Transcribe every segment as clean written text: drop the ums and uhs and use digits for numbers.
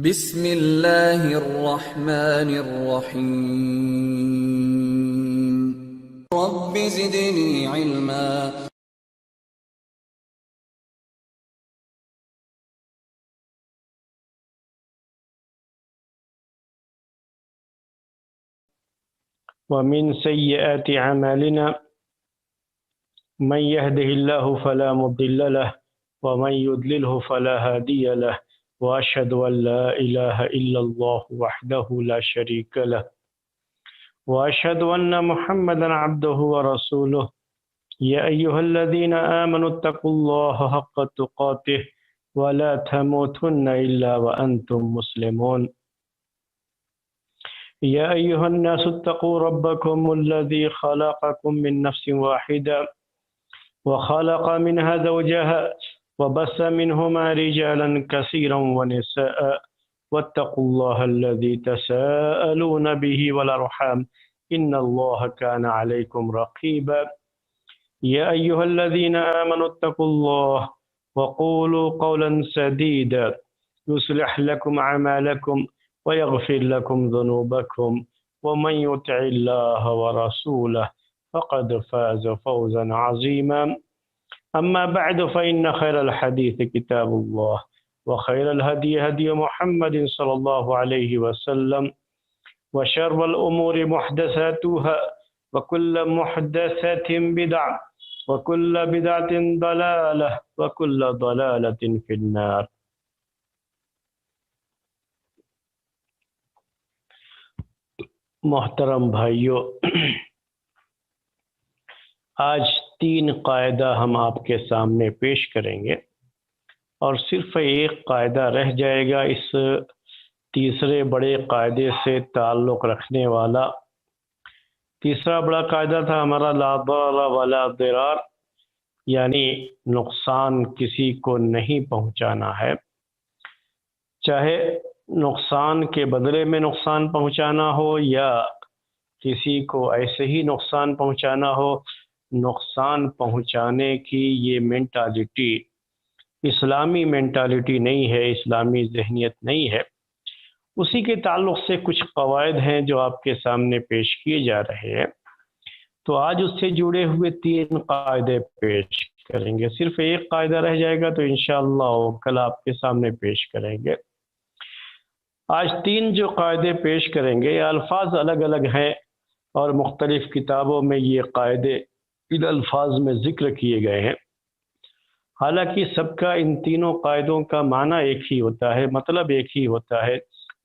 بسم اللہ الرحمن الرحیم رب زدنی علما۔ ومن سيئات أعمالنا من يهده الله فلا مضل له ومن يضلله فلا هادي له وأشهد أن لا إله إلا الله وحده لا شريك له وأشهد أن محمدا عبده ورسوله يا أيها الذين آمنوا اتقوا الله حق تقاته ولا تموتن إلا وأنتم مسلمون يا أيها الناس اتقوا ربكم الذي خلقكم من نفس واحدة وخلق منها زوجها وبث منهما رجالا كثيرا ونساء واتقوا الله الذي تساءلون به والأرحام إن الله كان عليكم رقيبا يا أيها الذين آمنوا اتقوا الله وقولوا قولا سديدا يصلح لكم أعمالكم ويغفر لكم ذنوبكم ومن يطع الله ورسوله فقد فاز فوزا عظيما أما بعد فإن خير الحديث كتاب الله وخير الهدي هدي محمد صلى الله عليه وسلم وشر الأمور محدثاتها وكل محدثة بدعة وكل بدعة ضلالة وكل ضلالة في النار۔ محترم بھائیو، آج 3 قاعدہ ہم آپ کے سامنے پیش کریں گے اور صرف ایک قاعدہ رہ جائے گا اس تیسرے بڑے قاعدے سے تعلق رکھنے والا۔ تیسرا بڑا قاعدہ تھا ہمارا لا ضرر ولا ضرار، یعنی نقصان کسی کو نہیں پہنچانا ہے، چاہے نقصان کے بدلے میں نقصان پہنچانا ہو یا کسی کو ایسے ہی نقصان پہنچانا ہو۔ نقصان پہنچانے کی یہ مینٹالٹی اسلامی مینٹالٹی نہیں ہے، اسلامی ذہنیت نہیں ہے۔ اسی کے تعلق سے کچھ قواعد ہیں جو آپ کے سامنے پیش کیے جا رہے ہیں، تو آج اس سے جڑے ہوئے 3 قاعدے پیش کریں گے۔ صرف ایک قاعدہ رہ جائے گا تو انشاءاللہ کل آپ کے سامنے پیش کریں گے۔ آج 3 جو قاعدے پیش کریں گے، یہ الفاظ الگ الگ ہیں اور مختلف کتابوں میں یہ قاعدے ان الفاظ میں ذکر کیے گئے ہیں۔ حالانکہ سب کا ان تینوں قاعدوں کا معنی ایک ہی ہوتا ہے، مطلب ایک ہی ہوتا ہے،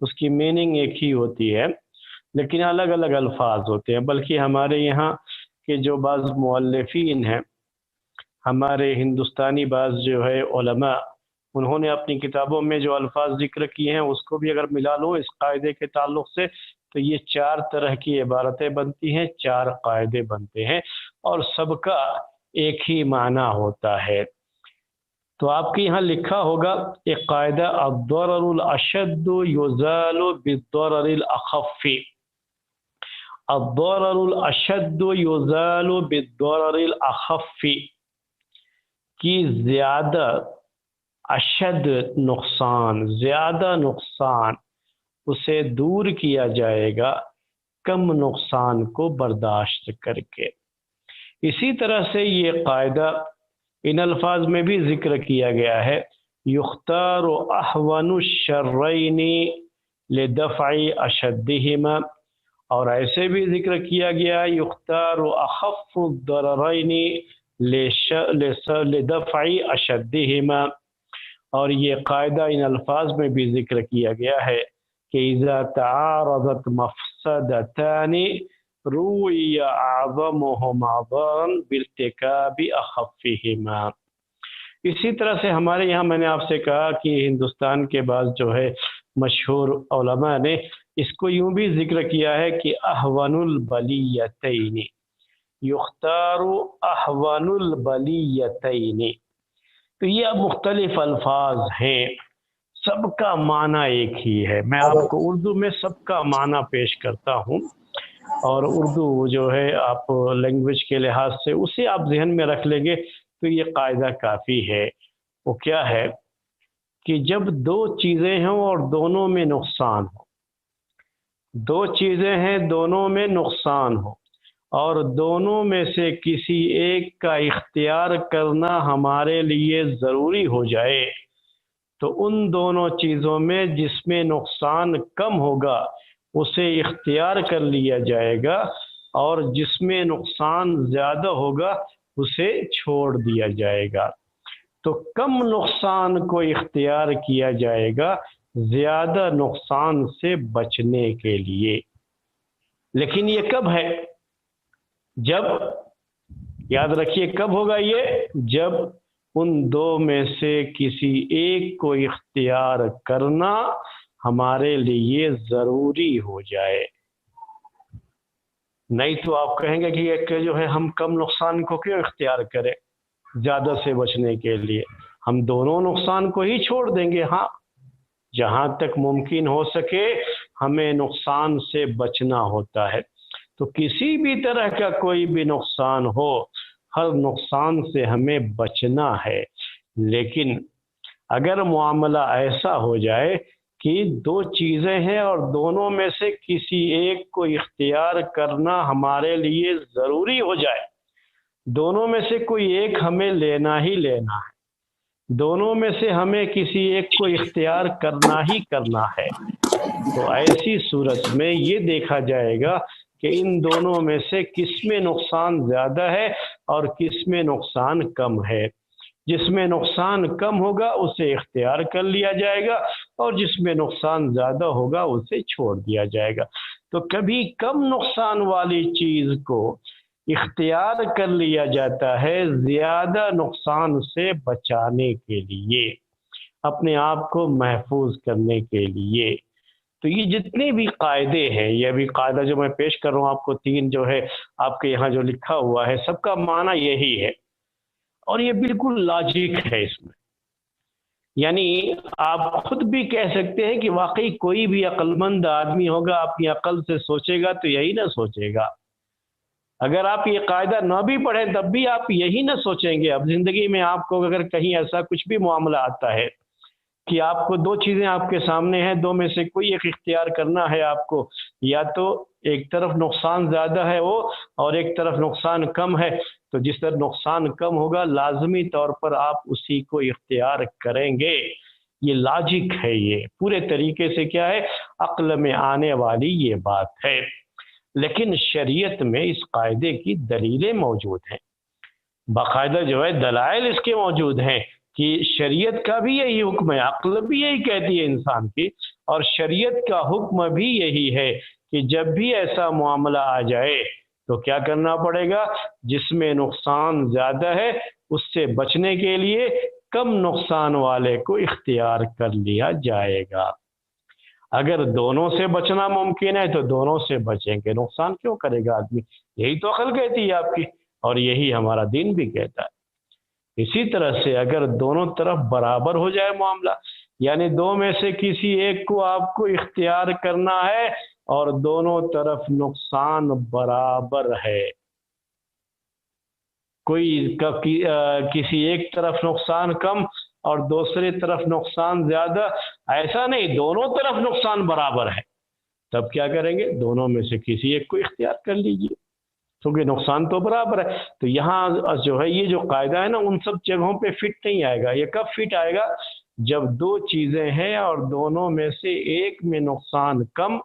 اس کی میننگ ایک ہی ہوتی ہے، لیکن الگ الگ الفاظ ہوتے ہیں۔ بلکہ ہمارے یہاں کے جو بعض مؤلفین ہیں، ہمارے ہندوستانی بعض جو ہے علماء، انہوں نے اپنی کتابوں میں جو الفاظ ذکر کیے ہیں اس کو بھی اگر ملا لو اس قاعدے کے تعلق سے تو یہ 4 طرح کی عبارتیں بنتی ہیں، 4 قاعدے بنتے ہیں اور سب کا ایک ہی معنی ہوتا ہے۔ تو آپ کے یہاں لکھا ہوگا ایک قاعدہ الضرر الاشد یزال بالضرر الاخف۔ الضرر الاشد یزال بالضرر الاخف کی زیادہ اشد نقصان، زیادہ نقصان اسے دور کیا جائے گا کم نقصان کو برداشت کر کے۔ اسی طرح سے یہ قاعدہ ان الفاظ میں بھی ذکر کیا گیا ہے، یختار احون الشرین لدفع اشدہما، اور ایسے بھی ذکر کیا گیا یختار اخف الضررین لدفع اشدہما، اور یہ قاعدہ ان الفاظ میں بھی ذکر کیا گیا ہے کہ اذا تعارضت مفسدتان روی اعظمهما ضررا بارتکاب اخفہما۔ اسی طرح سے ہمارے یہاں میں نے آپ سے کہا کہ ہندوستان کے بعض جو ہے مشہور علماء نے اس کو یوں بھی ذکر کیا ہے کہ احون البلیتین، یختار احون البلیتین۔ تو یہ اب مختلف الفاظ ہیں، سب کا معنی ایک ہی ہے۔ میں آپ کو اردو میں سب کا معنی پیش کرتا ہوں، اور اردو جو ہے آپ لینگویج کے لحاظ سے اسے آپ ذہن میں رکھ لیں گے تو یہ قاعدہ کافی ہے۔ وہ کیا ہے کہ جب دو چیزیں ہوں اور دونوں میں نقصان ہو، دو چیزیں ہیں دونوں میں نقصان ہو، اور دونوں میں سے کسی ایک کا اختیار کرنا ہمارے لیے ضروری ہو جائے، تو ان دونوں چیزوں میں جس میں نقصان کم ہوگا اسے اختیار کر لیا جائے گا، اور جس میں نقصان زیادہ ہوگا اسے چھوڑ دیا جائے گا۔ تو کم نقصان کو اختیار کیا جائے گا زیادہ نقصان سے بچنے کے لیے۔ لیکن یہ کب ہے؟ جب، یاد رکھیے کب ہوگا یہ، جب ان دو میں سے کسی ایک کو اختیار کرنا ہمارے لیے ضروری ہو جائے۔ نہیں تو آپ کہیں گے کہ جو ہے ہم کم نقصان کو کیوں اختیار کریں زیادہ سے بچنے کے لیے، ہم دونوں نقصان کو ہی چھوڑ دیں گے۔ ہاں، جہاں تک ممکن ہو سکے ہمیں نقصان سے بچنا ہوتا ہے، تو کسی بھی طرح کا کوئی بھی نقصان ہو، ہر نقصان سے ہمیں بچنا ہے۔ لیکن اگر معاملہ ایسا ہو جائے کہ دو چیزیں ہیں اور دونوں میں سے کسی ایک کو اختیار کرنا ہمارے لیے ضروری ہو جائے، دونوں میں سے کوئی ایک ہمیں لینا ہی لینا ہے، دونوں میں سے ہمیں کسی ایک کو اختیار کرنا ہی کرنا ہے، تو ایسی صورت میں یہ دیکھا جائے گا کہ ان دونوں میں سے کس میں نقصان زیادہ ہے اور کس میں نقصان کم ہے۔ جس میں نقصان کم ہوگا اسے اختیار کر لیا جائے گا، اور جس میں نقصان زیادہ ہوگا اسے چھوڑ دیا جائے گا۔ تو کبھی کم نقصان والی چیز کو اختیار کر لیا جاتا ہے زیادہ نقصان سے بچانے کے لیے، اپنے آپ کو محفوظ کرنے کے لیے۔ تو یہ جتنے بھی قاعدے ہیں، یہ بھی قاعدہ جو میں پیش کر رہا ہوں آپ کو، تین جو ہے آپ کے یہاں جو لکھا ہوا ہے، سب کا معنی یہی ہے، اور یہ بالکل لاجک ہے اس میں۔ یعنی آپ خود بھی کہہ سکتے ہیں کہ واقعی کوئی بھی عقل مند آدمی ہوگا اپنی عقل سے سوچے گا تو یہی نہ سوچے گا۔ اگر آپ یہ قاعدہ نہ بھی پڑھیں تب بھی آپ یہی نہ سوچیں گے۔ اب زندگی میں آپ کو اگر کہیں ایسا کچھ بھی معاملہ آتا ہے کہ آپ کو دو چیزیں آپ کے سامنے ہیں، دو میں سے کوئی ایک اختیار کرنا ہے آپ کو، یا تو ایک طرف نقصان زیادہ ہے وہ اور ایک طرف نقصان کم ہے، تو جس طرح نقصان کم ہوگا لازمی طور پر آپ اسی کو اختیار کریں گے۔ یہ لاجک ہے، یہ پورے طریقے سے کیا ہے، عقل میں آنے والی یہ بات ہے۔ لیکن شریعت میں اس قاعدے کی دلیلیں موجود ہیں، باقاعدہ جو ہے دلائل اس کے موجود ہیں کہ شریعت کا بھی یہی حکم ہے، عقل بھی یہی کہتی ہے انسان کی، اور شریعت کا حکم بھی یہی ہے کہ جب بھی ایسا معاملہ آ جائے تو کیا کرنا پڑے گا، جس میں نقصان زیادہ ہے اس سے بچنے کے لیے کم نقصان والے کو اختیار کر لیا جائے گا۔ اگر دونوں سے بچنا ممکن ہے تو دونوں سے بچیں گے، نقصان کیوں کرے گا آدمی؟ یہی تو عقل کہتی ہے آپ کی، اور یہی ہمارا دین بھی کہتا ہے۔ اسی طرح سے اگر دونوں طرف برابر ہو جائے معاملہ، یعنی دو میں سے کسی ایک کو آپ کو اختیار کرنا ہے اور دونوں طرف نقصان برابر ہے، کوئی کسی ایک طرف نقصان کم اور دوسری طرف نقصان زیادہ، ایسا نہیں، دونوں طرف نقصان برابر ہے، تب کیا کریں گے، دونوں میں سے کسی ایک کو اختیار کر لیجیے، کیونکہ نقصان تو برابر ہے۔ تو یہاں جو ہے یہ جو قاعدہ ہے نا، ان سب جگہوں پہ فٹ نہیں آئے گا۔ یہ کب فٹ آئے گا؟ جب دو چیزیں ہیں اور دونوں میں سے ایک میں نقصان کم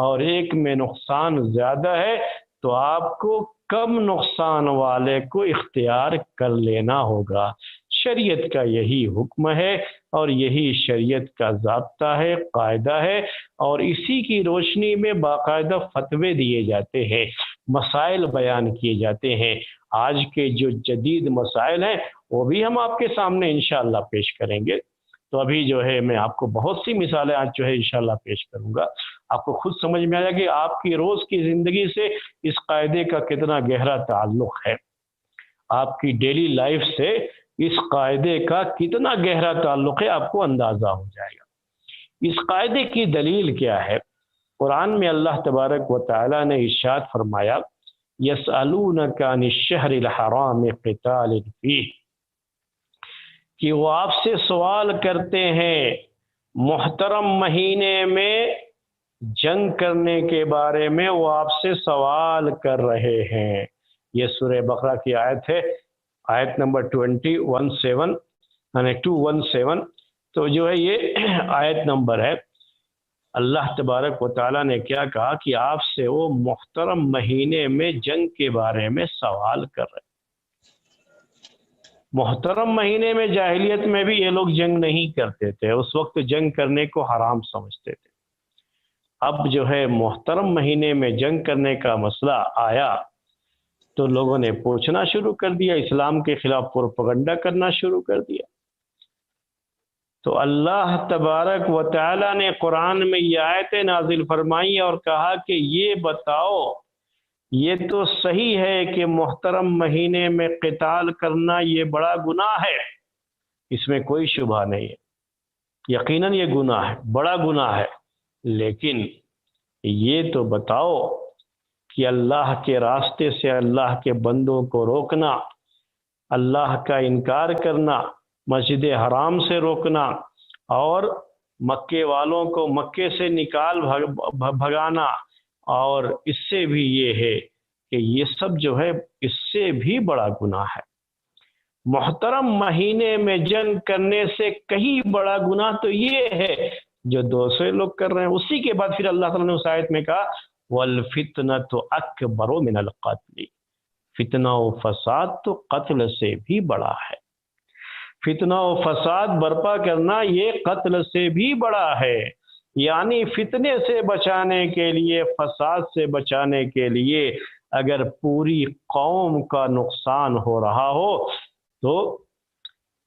اور ایک میں نقصان زیادہ ہے، تو آپ کو کم نقصان والے کو اختیار کر لینا ہوگا۔ شریعت کا یہی حکم ہے اور یہی شریعت کا ضابطہ ہے، قاعدہ ہے، اور اسی کی روشنی میں باقاعدہ فتوے دیے جاتے ہیں، مسائل بیان کیے جاتے ہیں۔ آج کے جو جدید مسائل ہیں وہ بھی ہم آپ کے سامنے انشاءاللہ پیش کریں گے۔ تو ابھی جو ہے میں آپ کو بہت سی مثالیں آج جو ہے انشاءاللہ پیش کروں گا، آپ کو خود سمجھ میں آئے گا کہ آپ کی روز کی زندگی سے اس قاعدے کا کتنا گہرا تعلق ہے، آپ کی ڈیلی لائف سے اس قاعدے کا کتنا گہرا تعلق ہے آپ کو اندازہ ہو جائے گا۔ اس قاعدے کی دلیل کیا ہے؟ قرآن میں اللہ تبارک و تعالی نے ارشاد فرمایا، یسألونک عن الشہر الحرام قتال فیہ، کہ وہ آپ سے سوال کرتے ہیں محترم مہینے میں جنگ کرنے کے بارے میں، وہ آپ سے سوال کر رہے ہیں۔ یہ سورہ بقرہ کی آیت ہے، آیت نمبر 217 یعنی 217۔ تو جو ہے یہ آیت نمبر ہے۔ اللہ تبارک و تعالیٰ نے کیا کہا کہ آپ سے وہ محترم مہینے میں جنگ کے بارے میں سوال کر رہے ہیں۔ محترم مہینے میں جاہلیت میں بھی یہ لوگ جنگ نہیں کرتے تھے، اس وقت جنگ کرنے کو حرام سمجھتے تھے۔ اب جو ہے محترم مہینے میں جنگ کرنے کا مسئلہ آیا تو لوگوں نے پوچھنا شروع کر دیا، اسلام کے خلاف پروپیگنڈا کرنا شروع کر دیا۔ تو اللہ تبارک و تعالی نے قرآن میں یہ آیتیں نازل فرمائی اور کہا کہ یہ بتاؤ، یہ تو صحیح ہے کہ محترم مہینے میں قتال کرنا یہ بڑا گناہ ہے، اس میں کوئی شبہ نہیں ہے، یقیناً یہ گناہ ہے، بڑا گناہ ہے، لیکن یہ تو بتاؤ کہ اللہ کے راستے سے اللہ کے بندوں کو روکنا، اللہ کا انکار کرنا، مسجد حرام سے روکنا اور مکے والوں کو مکے سے نکال بھگانا، اور اس سے بھی یہ ہے کہ یہ سب جو ہے اس سے بھی بڑا گناہ ہے۔ محترم مہینے میں جنگ کرنے سے کہیں بڑا گناہ تو یہ ہے جو دوسرے لوگ کر رہے ہیں۔ اسی کے بعد پھر اللہ تعالیٰ نے اس آیت میں کہا وَالْفِتْنَةُ أَكْبَرُ مِنَ الْقَتْلِ، فتنہ و فساد تو قتل سے بھی بڑا ہے۔ فتنہ و فساد برپا کرنا یہ قتل سے بھی بڑا ہے، یعنی فتنے سے بچانے کے لیے، فساد سے بچانے کے لیے اگر پوری قوم کا نقصان ہو رہا ہو تو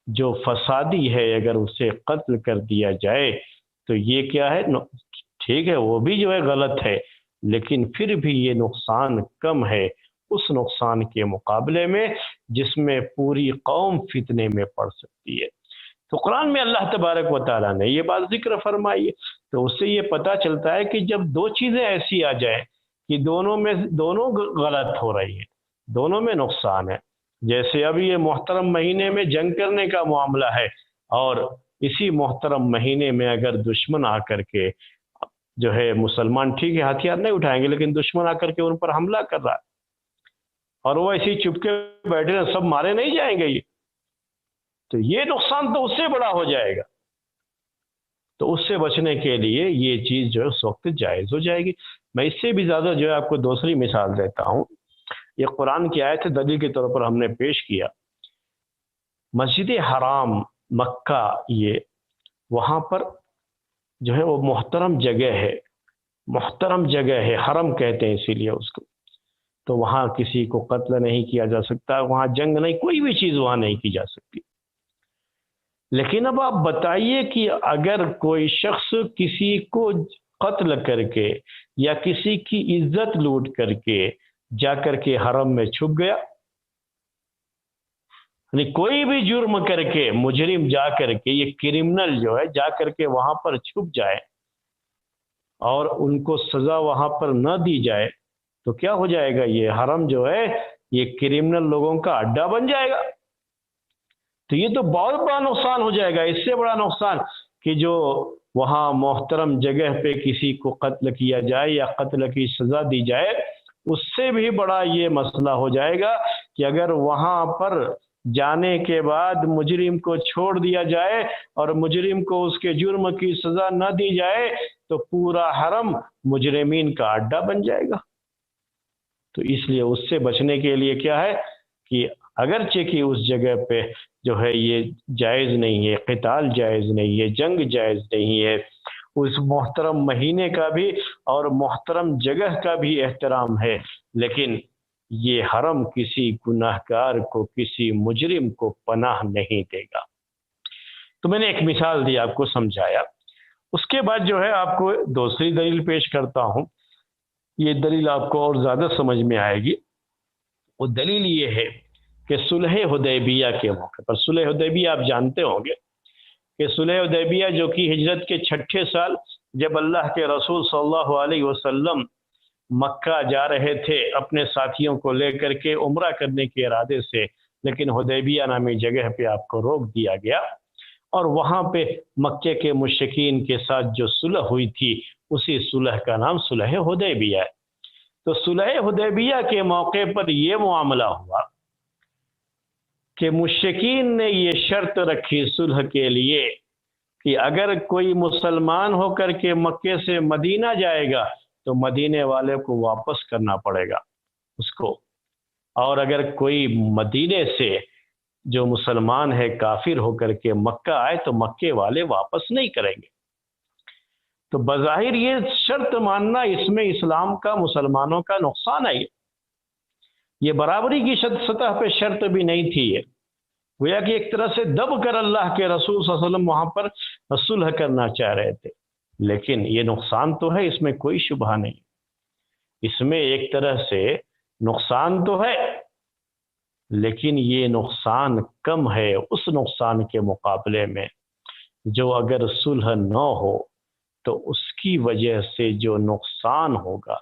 جو فسادی ہے اگر اسے قتل کر دیا جائے تو یہ کیا ہے، ٹھیک ہے وہ بھی جو ہے غلط ہے، لیکن پھر بھی یہ نقصان کم ہے اس نقصان کے مقابلے میں جس میں پوری قوم فتنے میں پڑ سکتی ہے۔ تو قرآن میں اللہ تبارک و تعالیٰ نے یہ بات ذکر فرمائی ہے۔ تو اس سے یہ پتہ چلتا ہے کہ جب دو چیزیں ایسی آ جائیں کہ دونوں غلط ہو رہی ہیں، دونوں میں نقصان ہے، جیسے اب یہ محترم مہینے میں جنگ کرنے کا معاملہ ہے، اور اسی محترم مہینے میں اگر دشمن آ کر کے جو ہے، مسلمان ٹھیک ہے ہتھیار نہیں اٹھائیں گے لیکن دشمن آ کر کے ان پر حملہ کر رہا ہے اور وہ ایسی چپ کے بیٹھے سب مارے نہیں جائیں گے، یہ تو یہ نقصان تو اس سے بڑا ہو جائے گا۔ تو اس سے بچنے کے لیے یہ چیز جو ہے اس وقت جائز ہو جائے گی۔ میں اس سے بھی زیادہ جو ہے آپ کو دوسری مثال دیتا ہوں، یہ قرآن کی آیت دلیل کے طور پر ہم نے پیش کیا۔ مسجد حرام مکہ، یہ وہاں پر جو ہے وہ محترم جگہ ہے، محترم جگہ ہے، حرم کہتے ہیں اسی لیے اس کو۔ تو وہاں کسی کو قتل نہیں کیا جا سکتا، وہاں جنگ نہیں، کوئی بھی چیز وہاں نہیں کی جا سکتی۔ لیکن اب آپ بتائیے کہ اگر کوئی شخص کسی کو قتل کر کے یا کسی کی عزت لوٹ کر کے جا کر کے حرم میں چھپ گیا، یعنی کوئی بھی جرم کر کے مجرم جا کر کے، یہ کرمنل جو ہے جا کر کے وہاں پر چھپ جائے اور ان کو سزا وہاں پر نہ دی جائے تو کیا ہو جائے گا، یہ حرم جو ہے یہ کرمنل لوگوں کا اڈا بن جائے گا۔ تو یہ تو بہت بڑا نقصان ہو جائے گا، اس سے بڑا نقصان کہ جو وہاں محترم جگہ پہ کسی کو قتل کیا جائے یا قتل کی سزا دی جائے، اس سے بھی بڑا یہ مسئلہ ہو جائے گا کہ اگر وہاں پر جانے کے بعد مجرم کو چھوڑ دیا جائے اور مجرم کو اس کے جرم کی سزا نہ دی جائے تو پورا حرم مجرمین کا اڈا بن جائے گا۔ تو اس لیے اس سے بچنے کے لیے کیا ہے کہ اگرچہ کہ اس جگہ پہ جو ہے یہ جائز نہیں ہے، قتال جائز نہیں ہے، جنگ جائز نہیں ہے، اس محترم مہینے کا بھی اور محترم جگہ کا بھی احترام ہے، لیکن یہ حرم کسی گناہ گار کو، کسی مجرم کو پناہ نہیں دے گا۔ تو میں نے ایک مثال دی، آپ کو سمجھایا۔ اس کے بعد جو ہے آپ کو دوسری دلیل پیش کرتا ہوں، یہ دلیل آپ کو اور زیادہ سمجھ میں آئے گی۔ وہ دلیل یہ ہے کہ صلح حدیبیہ کے موقع پر، صلح حدیبیہ آپ جانتے ہوں گے کہ صلح حدیبیہ جو کہ ہجرت کے 6 سال جب اللہ کے رسول صلی اللہ علیہ وسلم مکہ جا رہے تھے اپنے ساتھیوں کو لے کر کے عمرہ کرنے کے ارادے سے، لیکن حدیبیہ نامی جگہ پہ آپ کو روک دیا گیا، اور وہاں پہ مکے کے مشرکین کے ساتھ جو صلح ہوئی تھی اسی صلح کا نام صلح حدیبیہ ہے۔ تو صلح حدیبیہ کے موقع پر یہ معاملہ ہوا کہ مشرکین نے یہ شرط رکھی صلح کے لیے کہ اگر کوئی مسلمان ہو کر کے مکے سے مدینہ جائے گا تو مدینے والے کو واپس کرنا پڑے گا اس کو، اور اگر کوئی مدینے سے جو مسلمان ہے کافر ہو کر کے مکہ آئے تو مکے والے واپس نہیں کریں گے۔ تو بظاہر یہ شرط ماننا، اس میں اسلام کا مسلمانوں کا نقصان ہے۔ یہ برابری کی سطح پہ شرط بھی نہیں تھی، یہ گویا کہ ایک طرح سے دب کر اللہ کے رسول صلی اللہ علیہ وسلم وہاں پر صلح کرنا چاہ رہے تھے، لیکن یہ نقصان تو ہے، اس میں کوئی شبہ نہیں، اس میں ایک طرح سے نقصان تو ہے، لیکن یہ نقصان کم ہے اس نقصان کے مقابلے میں جو اگر صلح نہ ہو تو اس کی وجہ سے جو نقصان ہوگا،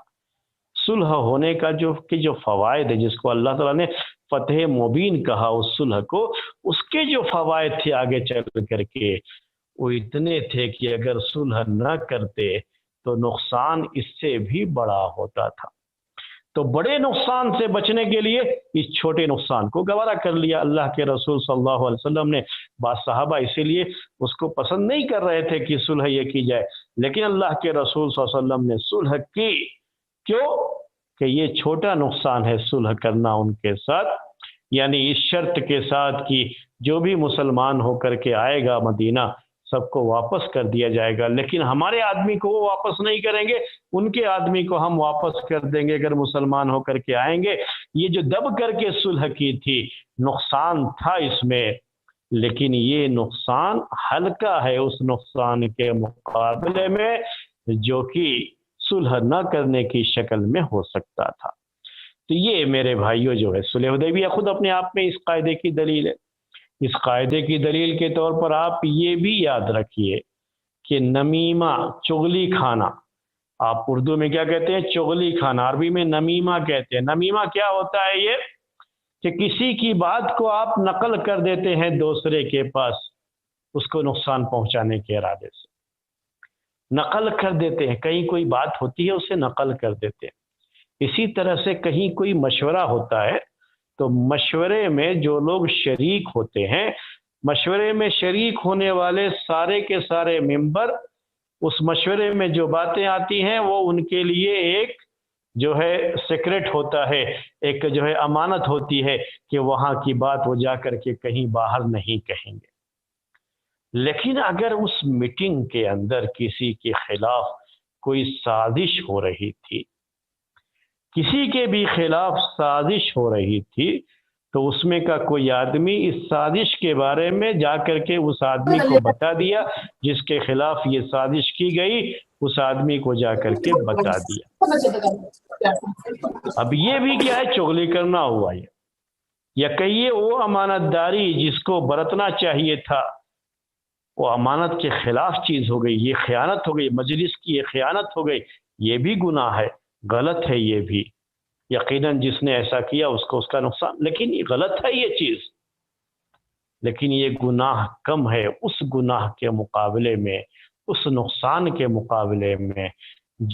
صلح ہونے کا جو فوائد ہے، جس کو اللہ تعالیٰ نے فتح مبین کہا اس صلح کو، اس کے جو فوائد تھے آگے چل کر کے وہ اتنے تھے کہ اگر صلح نہ کرتے تو نقصان اس سے بھی بڑا ہوتا تھا۔ تو بڑے نقصان سے بچنے کے لیے اس چھوٹے نقصان کو گوارا کر لیا اللہ کے رسول صلی اللہ علیہ وسلم نے۔ بعض صحابہ اسی لیے اس کو پسند نہیں کر رہے تھے کہ صلح یہ کی جائے، لیکن اللہ کے رسول صلی اللہ علیہ وسلم نے صلح کی۔ کیوں؟ کہ یہ چھوٹا نقصان ہے صلح کرنا ان کے ساتھ، یعنی اس شرط کے ساتھ کہ جو بھی مسلمان ہو کر کے آئے گا مدینہ سب کو واپس کر دیا جائے گا، لیکن ہمارے آدمی کو وہ واپس نہیں کریں گے، ان کے آدمی کو ہم واپس کر دیں گے اگر مسلمان ہو کر کے آئیں گے۔ یہ جو دب کر کے صلح کی تھی، نقصان تھا اس میں، لیکن یہ نقصان ہلکا ہے اس نقصان کے مقابلے میں جو کہ صلح نہ کرنے کی شکل میں ہو سکتا تھا۔ تو یہ میرے بھائیوں جو ہے صلح حدیبیہ خود اپنے آپ میں اس قاعدے کی دلیل ہے۔ اس قاعدے کی دلیل کے طور پر آپ یہ بھی یاد رکھیے کہ نمیمہ، چغلی کھانا، آپ اردو میں کیا کہتے ہیں؟ چغلی کھانا، عربی میں نمیمہ کہتے ہیں۔ نمیمہ کیا ہوتا ہے؟ یہ کہ کسی کی بات کو آپ نقل کر دیتے ہیں دوسرے کے پاس، اس کو نقصان پہنچانے کے ارادے سے نقل کر دیتے ہیں۔ کہیں کوئی بات ہوتی ہے اسے نقل کر دیتے ہیں۔ اسی طرح سے کہیں کوئی مشورہ ہوتا ہے تو مشورے میں جو لوگ شریک ہوتے ہیں، مشورے میں شریک ہونے والے سارے کے سارے ممبر، اس مشورے میں جو باتیں آتی ہیں وہ ان کے لیے ایک جو ہے سیکرٹ ہوتا ہے، ایک جو ہے امانت ہوتی ہے کہ وہاں کی بات وہ جا کر کے کہیں باہر نہیں کہیں گے۔ لیکن اگر اس میٹنگ کے اندر کسی کے خلاف کوئی سازش ہو رہی تھی، کسی کے بھی خلاف سازش ہو رہی تھی، تو اس میں کا کوئی آدمی اس سازش کے بارے میں جا کر کے اس آدمی کو بتا دیا، جس کے خلاف یہ سازش کی گئی اس آدمی کو جا کر کے بتا دیا۔ اب یہ بھی کیا ہے؟ چغلی کرنا ہوا یہ، یا کہیے وہ امانت داری جس کو برتنا چاہیے تھا وہ امانت کے خلاف چیز ہو گئی، یہ خیانت ہو گئی، مجلس کی یہ خیانت ہو گئی، یہ بھی گناہ ہے، غلط ہے یہ بھی۔ یقیناً جس نے ایسا کیا اس کو اس کا نقصان، لیکن یہ غلط ہے یہ چیز، لیکن یہ گناہ کم ہے اس گناہ کے مقابلے میں، اس نقصان کے مقابلے میں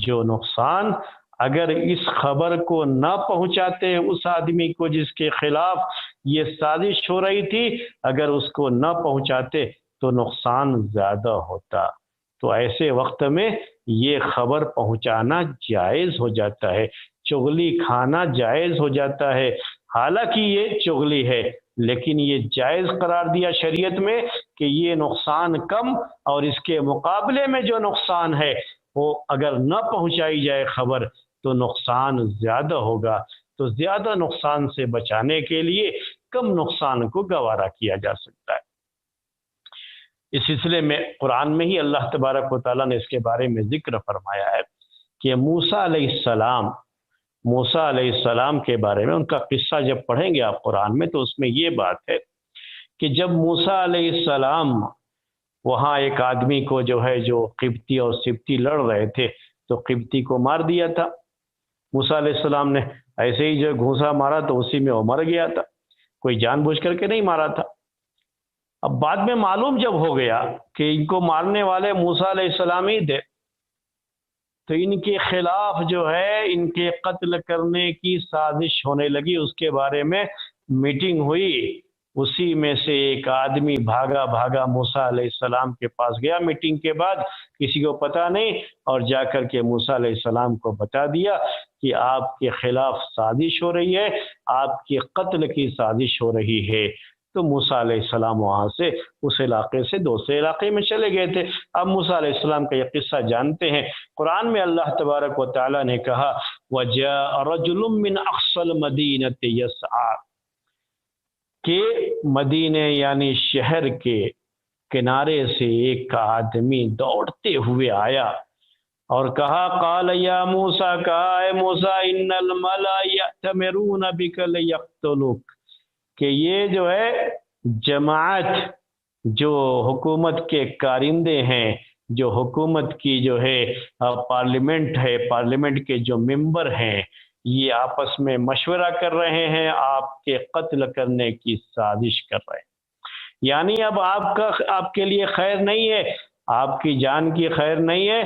جو نقصان اگر اس خبر کو نہ پہنچاتے اس آدمی کو جس کے خلاف یہ سازش ہو رہی تھی، اگر اس کو نہ پہنچاتے تو نقصان زیادہ ہوتا۔ تو ایسے وقت میں یہ خبر پہنچانا جائز ہو جاتا ہے، چغلی کھانا جائز ہو جاتا ہے۔ حالانکہ یہ چغلی ہے لیکن یہ جائز قرار دیا شریعت میں کہ یہ نقصان کم، اور اس کے مقابلے میں جو نقصان ہے وہ اگر نہ پہنچائی جائے خبر تو نقصان زیادہ ہوگا۔ تو زیادہ نقصان سے بچانے کے لیے کم نقصان کو گوارا کیا جا سکتا ہے۔ اس سلسلے میں قرآن میں ہی اللہ تبارک و تعالیٰ نے اس کے بارے میں ذکر فرمایا ہے کہ موسیٰ علیہ السلام کے بارے میں ان کا قصہ جب پڑھیں گے آپ قرآن میں تو اس میں یہ بات ہے کہ جب موسیٰ علیہ السلام وہاں ایک آدمی کو جو قبطی اور سبطی لڑ رہے تھے تو قبطی کو مار دیا تھا، موسیٰ علیہ السلام نے ایسے ہی جو گھونسا مارا تو اسی میں وہ مر گیا تھا۔ کوئی جان بوجھ کر کے نہیں مارا تھا۔ اب بعد میں معلوم جب ہو گیا کہ ان کو مارنے والے موسیٰ علیہ السلام ہی تھے، تو ان کے خلاف جو ہے ان کے قتل کرنے کی سازش ہونے لگی۔ اس کے بارے میں میٹنگ ہوئی، اسی میں سے ایک آدمی بھاگا بھاگا موسیٰ علیہ السلام کے پاس گیا میٹنگ کے بعد، کسی کو پتہ نہیں، اور جا کر کے موسیٰ علیہ السلام کو بتا دیا کہ آپ کے خلاف سازش ہو رہی ہے، آپ کے قتل کی سازش ہو رہی ہے۔ تو موسیٰ علیہ السلام وہاں سے اس علاقے سے دوسرے علاقے میں چلے گئے تھے۔ اب موسیٰ علیہ السلام کا یہ قصہ جانتے ہیں۔ قرآن میں اللہ تبارک و تعالیٰ نے کہا وَجَاءَ رَجُلٌ مِّنْ أَقْصَى الْمَدِينَةِ يَسْعَىٰ، کہ مدینے یعنی شہر کے کنارے سے ایک آدمی دوڑتے ہوئے آیا اور کہا قال یا موسیٰ، کہا اے موسیٰ ان الملأ یأتمرون بک لیقتلوک، کہ یہ جو ہے جماعت جو حکومت کے کارندے ہیں، جو حکومت کی جو ہے پارلیمنٹ ہے، پارلیمنٹ کے جو ممبر ہیں، یہ آپس میں مشورہ کر رہے ہیں، آپ کے قتل کرنے کی سازش کر رہے ہیں۔ یعنی اب آپ کے لیے خیر نہیں ہے، آپ کی جان کی خیر نہیں ہے۔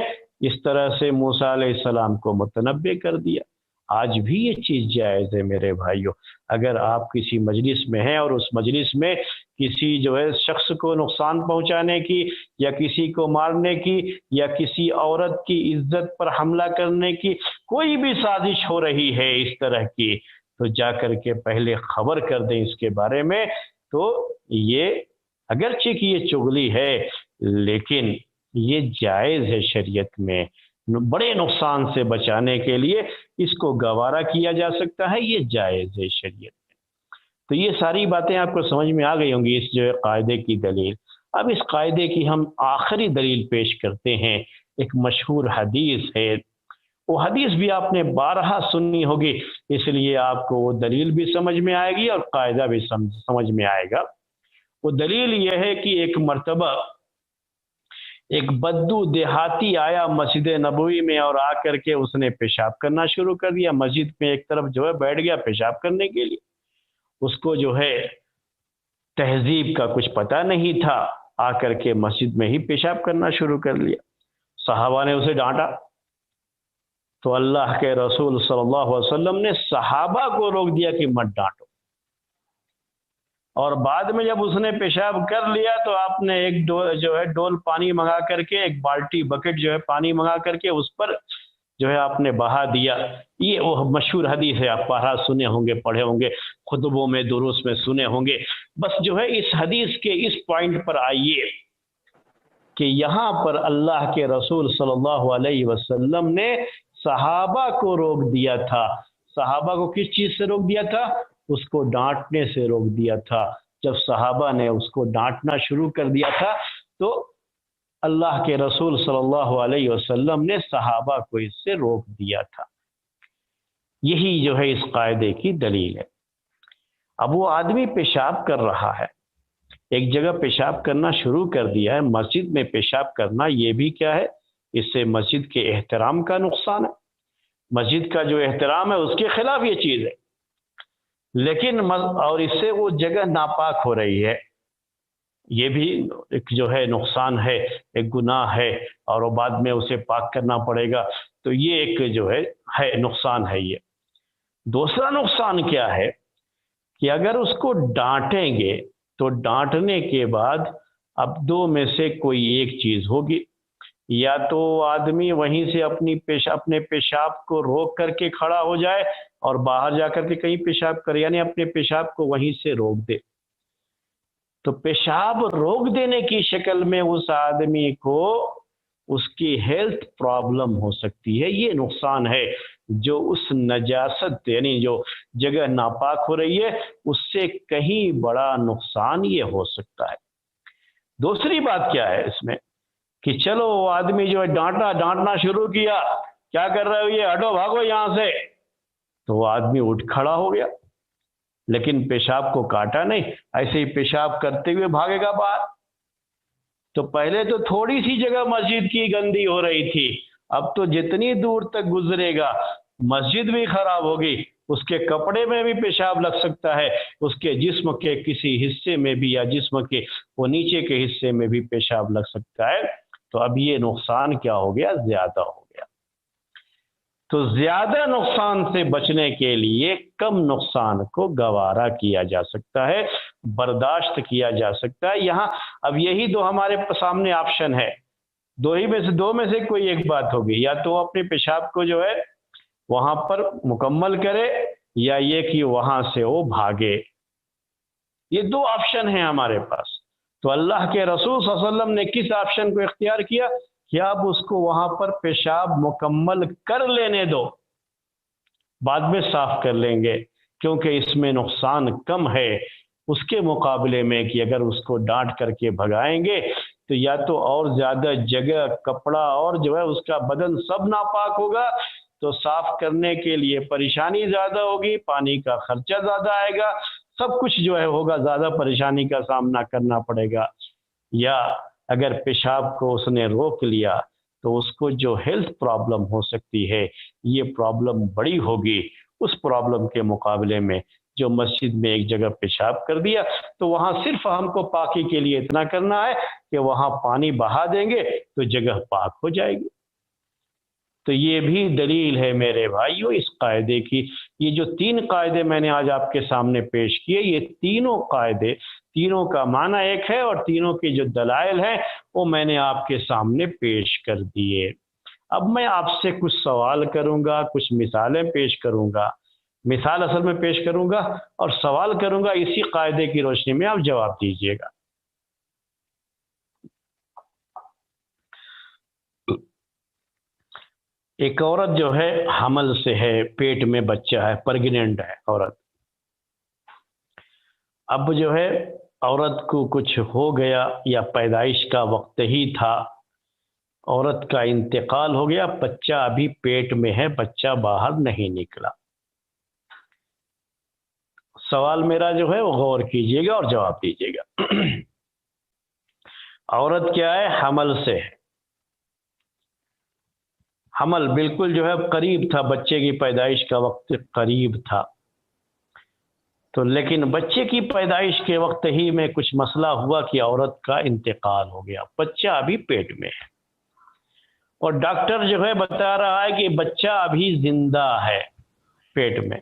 اس طرح سے موسیٰ علیہ السلام کو متنبہ کر دیا۔ آج بھی یہ چیز جائز ہے میرے بھائیوں، اگر آپ کسی مجلس میں ہیں اور اس مجلس میں کسی جو ہے شخص کو نقصان پہنچانے کی یا کسی کو مارنے کی یا کسی عورت کی عزت پر حملہ کرنے کی کوئی بھی سازش ہو رہی ہے اس طرح کی، تو جا کر کے پہلے خبر کر دیں اس کے بارے میں۔ تو یہ اگرچہ کہ یہ چغلی ہے لیکن یہ جائز ہے شریعت میں، بڑے نقصان سے بچانے کے لیے اس کو گوارا کیا جا سکتا ہے، یہ جائز ہے شریعت میں۔ تو یہ ساری باتیں آپ کو سمجھ میں آ گئی ہوں گی اس جو ہے قاعدے کی دلیل۔ اب اس قاعدے کی ہم آخری دلیل پیش کرتے ہیں، ایک مشہور حدیث ہے، وہ حدیث بھی آپ نے بارہا سنی ہوگی، اس لیے آپ کو وہ دلیل بھی سمجھ میں آئے گی اور قاعدہ بھی سمجھ میں آئے گا۔ وہ دلیل یہ ہے کہ ایک مرتبہ ایک بدو دیہاتی آیا مسجد نبوی میں اور آ کر کے اس نے پیشاب کرنا شروع کر دیا۔ مسجد میں ایک طرف جو ہے بیٹھ گیا پیشاب کرنے کے لیے، اس کو جو ہے تہذیب کا کچھ پتہ نہیں تھا، آ کر کے مسجد میں ہی پیشاب کرنا شروع کر لیا۔ صحابہ نے اسے ڈانٹا تو اللہ کے رسول صلی اللہ علیہ وسلم نے صحابہ کو روک دیا کہ مت ڈانٹو، اور بعد میں جب اس نے پیشاب کر لیا تو آپ نے ایک ڈول پانی منگا کر کے، ایک بالٹی بکٹ جو ہے پانی منگا کر کے اس پر جو ہے آپ نے بہا دیا۔ یہ وہ مشہور حدیث ہے، آپ پڑھا سنے ہوں گے، پڑھے ہوں گے، خطبوں میں دروس میں سنے ہوں گے۔ بس جو ہے اس حدیث کے اس پوائنٹ پر آئیے کہ یہاں پر اللہ کے رسول صلی اللہ علیہ وسلم نے صحابہ کو روک دیا تھا۔ صحابہ کو کس چیز سے روک دیا تھا؟ اس کو ڈانٹنے سے روک دیا تھا۔ جب صحابہ نے اس کو ڈانٹنا شروع کر دیا تھا تو اللہ کے رسول صلی اللہ علیہ وسلم نے صحابہ کو اس سے روک دیا تھا۔ یہی جو ہے اس قاعدے کی دلیل ہے۔ اب وہ آدمی پیشاب کر رہا ہے، ایک جگہ پیشاب کرنا شروع کر دیا ہے، مسجد میں پیشاب کرنا، یہ بھی کیا ہے؟ اس سے مسجد کے احترام کا نقصان ہے، مسجد کا جو احترام ہے اس کے خلاف یہ چیز ہے، لیکن اور اس سے وہ جگہ ناپاک ہو رہی ہے، یہ بھی ایک جو ہے نقصان ہے، ایک گناہ ہے، اور وہ بعد میں اسے پاک کرنا پڑے گا، تو یہ ایک جو ہے نقصان ہے۔ یہ دوسرا نقصان کیا ہے کہ اگر اس کو ڈانٹیں گے تو ڈانٹنے کے بعد اب دو میں سے کوئی ایک چیز ہوگی، یا تو آدمی وہیں سے اپنے پیشاب کو روک کر کے کھڑا ہو جائے اور باہر جا کر کے کہیں پیشاب کرے، یعنی اپنے پیشاب کو وہیں سے روک دے۔ تو پیشاب روک دینے کی شکل میں اس آدمی کو اس کی ہیلتھ پرابلم ہو سکتی ہے، یہ نقصان ہے جو اس نجاست یعنی جو جگہ ناپاک ہو رہی ہے اس سے کہیں بڑا نقصان یہ ہو سکتا ہے۔ دوسری بات کیا ہے اس میں کہ چلو وہ آدمی جو ہے ڈانٹنا شروع کیا، کیا کر رہے ہو، یہ ہٹو بھاگو یہاں سے، تو وہ آدمی اٹھ کھڑا ہو گیا، لیکن پیشاب کو کاٹا نہیں، ایسے ہی پیشاب کرتے ہوئے بھاگے گا باہر۔ تو پہلے تو تھوڑی سی جگہ مسجد کی گندی ہو رہی تھی، اب تو جتنی دور تک گزرے گا مسجد بھی خراب ہوگی، اس کے کپڑے میں بھی پیشاب لگ سکتا ہے، اس کے جسم کے کسی حصے میں بھی یا جسم کے وہ نیچے کے حصے میں بھی پیشاب لگ سکتا ہے۔ تو اب یہ نقصان کیا ہو گیا؟ زیادہ ہو گیا۔ تو زیادہ نقصان سے بچنے کے لیے کم نقصان کو گوارا کیا جا سکتا ہے، برداشت کیا جا سکتا ہے۔ یہاں اب یہی دو ہمارے سامنے آپشن ہے، دو میں سے کوئی ایک بات ہوگی، یا تو اپنے پیشاب کو جو ہے وہاں پر مکمل کرے، یا یہ کہ وہاں سے وہ بھاگے۔ یہ دو آپشن ہیں ہمارے پاس۔ تو اللہ کے رسول صلی اللہ علیہ وسلم نے کس آپشن کو اختیار کیا کہ آپ اس کو وہاں پر پیشاب مکمل کر لینے دو، بعد میں صاف کر لیں گے، کیونکہ اس میں نقصان کم ہے اس کے مقابلے میں کہ اگر اس کو ڈانٹ کر کے بھگائیں گے تو یا تو اور زیادہ جگہ، کپڑا اور جو ہے اس کا بدن سب ناپاک ہوگا، تو صاف کرنے کے لیے پریشانی زیادہ ہوگی، پانی کا خرچہ زیادہ آئے گا، سب کچھ جو ہے ہوگا، زیادہ پریشانی کا سامنا کرنا پڑے گا۔ یا اگر پیشاب کو اس نے روک لیا تو اس کو جو ہیلتھ پرابلم ہو سکتی ہے، یہ پرابلم بڑی ہوگی اس پرابلم کے مقابلے میں جو مسجد میں ایک جگہ پیشاب کر دیا تو وہاں صرف ہم کو پاکی کے لیے اتنا کرنا ہے کہ وہاں پانی بہا دیں گے تو جگہ پاک ہو جائے گی۔ تو یہ بھی دلیل ہے میرے بھائیوں اس قاعدے کی۔ یہ جو 3 قاعدے میں نے آج آپ کے سامنے پیش کیے، یہ تینوں قاعدے، تینوں کا معنی ایک ہے اور تینوں کے جو دلائل ہیں وہ میں نے آپ کے سامنے پیش کر دیے۔ اب میں آپ سے کچھ سوال کروں گا، کچھ مثالیں پیش کروں گا، مثال اصل میں پیش کروں گا اور سوال کروں گا، اسی قاعدے کی روشنی میں آپ جواب دیجیے گا۔ ایک عورت جو ہے حمل سے ہے، پیٹ میں بچہ ہے، پریگننٹ ہے عورت۔ اب جو ہے عورت کو کچھ ہو گیا یا پیدائش کا وقت ہی تھا، عورت کا انتقال ہو گیا، بچہ ابھی پیٹ میں ہے، بچہ باہر نہیں نکلا۔ سوال میرا جو ہے وہ غور کیجیے گا اور جواب دیجیے گا۔ عورت کیا ہے؟ حمل سے ہے، حمل بالکل جو ہے قریب تھا، بچے کی پیدائش کا وقت قریب تھا، تو لیکن بچے کی پیدائش کے وقت ہی میں کچھ مسئلہ ہوا کہ عورت کا انتقال ہو گیا، بچہ ابھی پیٹ میں ہے اور ڈاکٹر جو ہے بتا رہا ہے کہ بچہ ابھی زندہ ہے پیٹ میں۔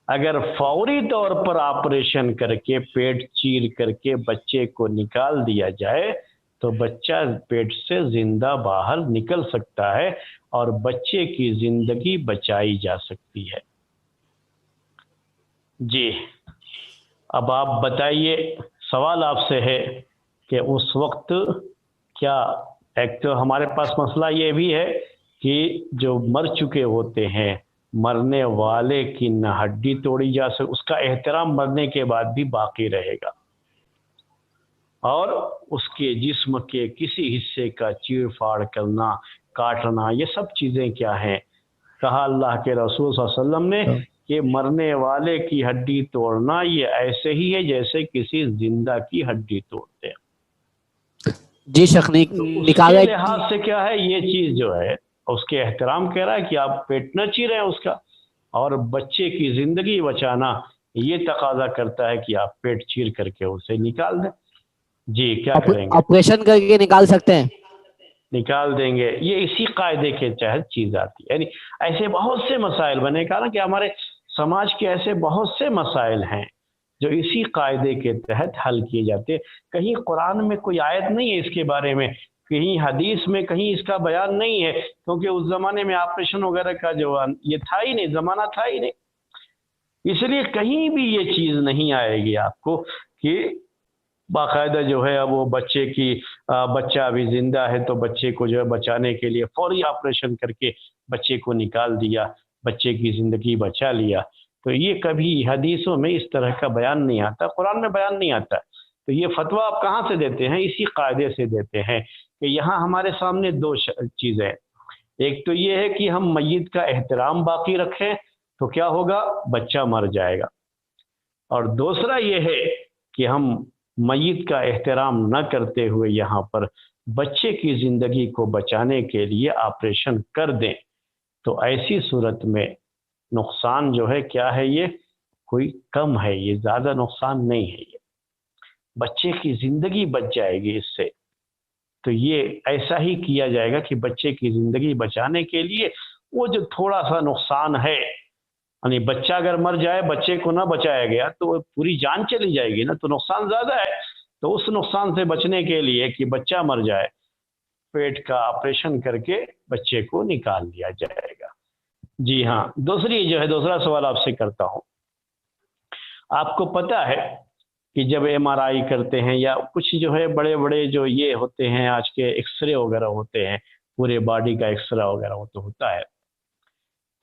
اگر فوری طور پر آپریشن کر کے پیٹ چیر کر کے بچے کو نکال دیا جائے تو بچہ پیٹ سے زندہ باہر نکل سکتا ہے اور بچے کی زندگی بچائی جا سکتی ہے۔ جی اب آپ بتائیے، سوال آپ سے ہے کہ اس وقت کیا، ایک تو ہمارے پاس مسئلہ یہ بھی ہے کہ جو مر چکے ہوتے ہیں، مرنے والے کی نہ ہڈی توڑی جا سکے، اس کا احترام مرنے کے بعد بھی باقی رہے گا، اور اس کے جسم کے کسی حصے کا چیر پھاڑ کرنا، کاٹنا، یہ سب چیزیں کیا ہیں؟ کہا اللہ کے رسول صلی اللہ علیہ وسلم نے کہ مرنے والے کی ہڈی توڑنا یہ ایسے ہی ہے جیسے کسی زندہ کی ہڈی توڑتے ہیں۔ جی شیخ نکالا، اس کے لحاظ سے کیا ہے یہ چیز جو ہے اس کے احترام کہہ رہا ہے کہ آپ پیٹ نہ چیریں اس کا، اور بچے کی زندگی بچانا یہ تقاضا کرتا ہے کہ آپ پیٹ چیر کر کے اسے نکال دیں۔ جی کیا کریں گے؟ آپریشن کر کے نکال سکتے ہیں، نکال دیں گے، یہ اسی قاعدے کے تحت چیز آتی ہے۔ یعنی ایسے بہت سے مسائل، میں نے کہا نا کہ ہمارے سماج کے ایسے بہت سے مسائل ہیں جو اسی قاعدے کے تحت حل کیے جاتے ہیں۔ کہیں قرآن میں کوئی آیت نہیں ہے اس کے بارے میں، کہیں حدیث میں کہیں اس کا بیان نہیں ہے، کیونکہ اس زمانے میں آپریشن وغیرہ کا جو یہ تھا ہی نہیں، زمانہ تھا ہی نہیں، اس لیے کہیں بھی یہ چیز نہیں آئے گی آپ کو کہ باقاعدہ جو ہے وہ بچے کی بچہ ابھی زندہ ہے تو بچے کو جو ہے بچانے کے لیے فوری آپریشن کر کے بچے کو نکال دیا، بچے کی زندگی بچا لیا، تو یہ کبھی حدیثوں میں اس طرح کا بیان نہیں آتا، قرآن میں بیان نہیں آتا۔ تو یہ فتویٰ آپ کہاں سے دیتے ہیں؟ اسی قاعدے سے دیتے ہیں کہ یہاں ہمارے سامنے دو چیزیں، ایک تو یہ ہے کہ ہم میت کا احترام باقی رکھیں تو کیا ہوگا؟ بچہ مر جائے گا، اور دوسرا یہ ہے کہ ہم میت کا احترام نہ کرتے ہوئے یہاں پر بچے کی زندگی کو بچانے کے لیے آپریشن کر دیں، تو ایسی صورت میں نقصان جو ہے کیا ہے، یہ کوئی کم ہے، یہ زیادہ نقصان نہیں ہے، یہ بچے کی زندگی بچ جائے گی اس سے. تو یہ ایسا ہی کیا جائے گا کہ بچے کی زندگی بچانے کے لیے وہ جو تھوڑا سا نقصان ہے، یعنی بچہ اگر مر جائے، بچے کو نہ بچایا گیا تو وہ پوری جان چلی جائے گی نا، تو نقصان زیادہ ہے. تو اس نقصان سے بچنے کے لیے کہ بچہ مر جائے، پیٹ کا آپریشن کر کے بچے کو نکال دیا جائے گا. جی ہاں، دوسرا سوال آپ سے کرتا ہوں. آپ کو پتہ ہے کہ جب ایم آر آئی کرتے ہیں یا کچھ جو ہے بڑے بڑے جو یہ ہوتے ہیں آج کے ایکس رے وغیرہ ہوتے ہیں، پورے باڈی کا ایکس رے وغیرہ ہوتا ہے،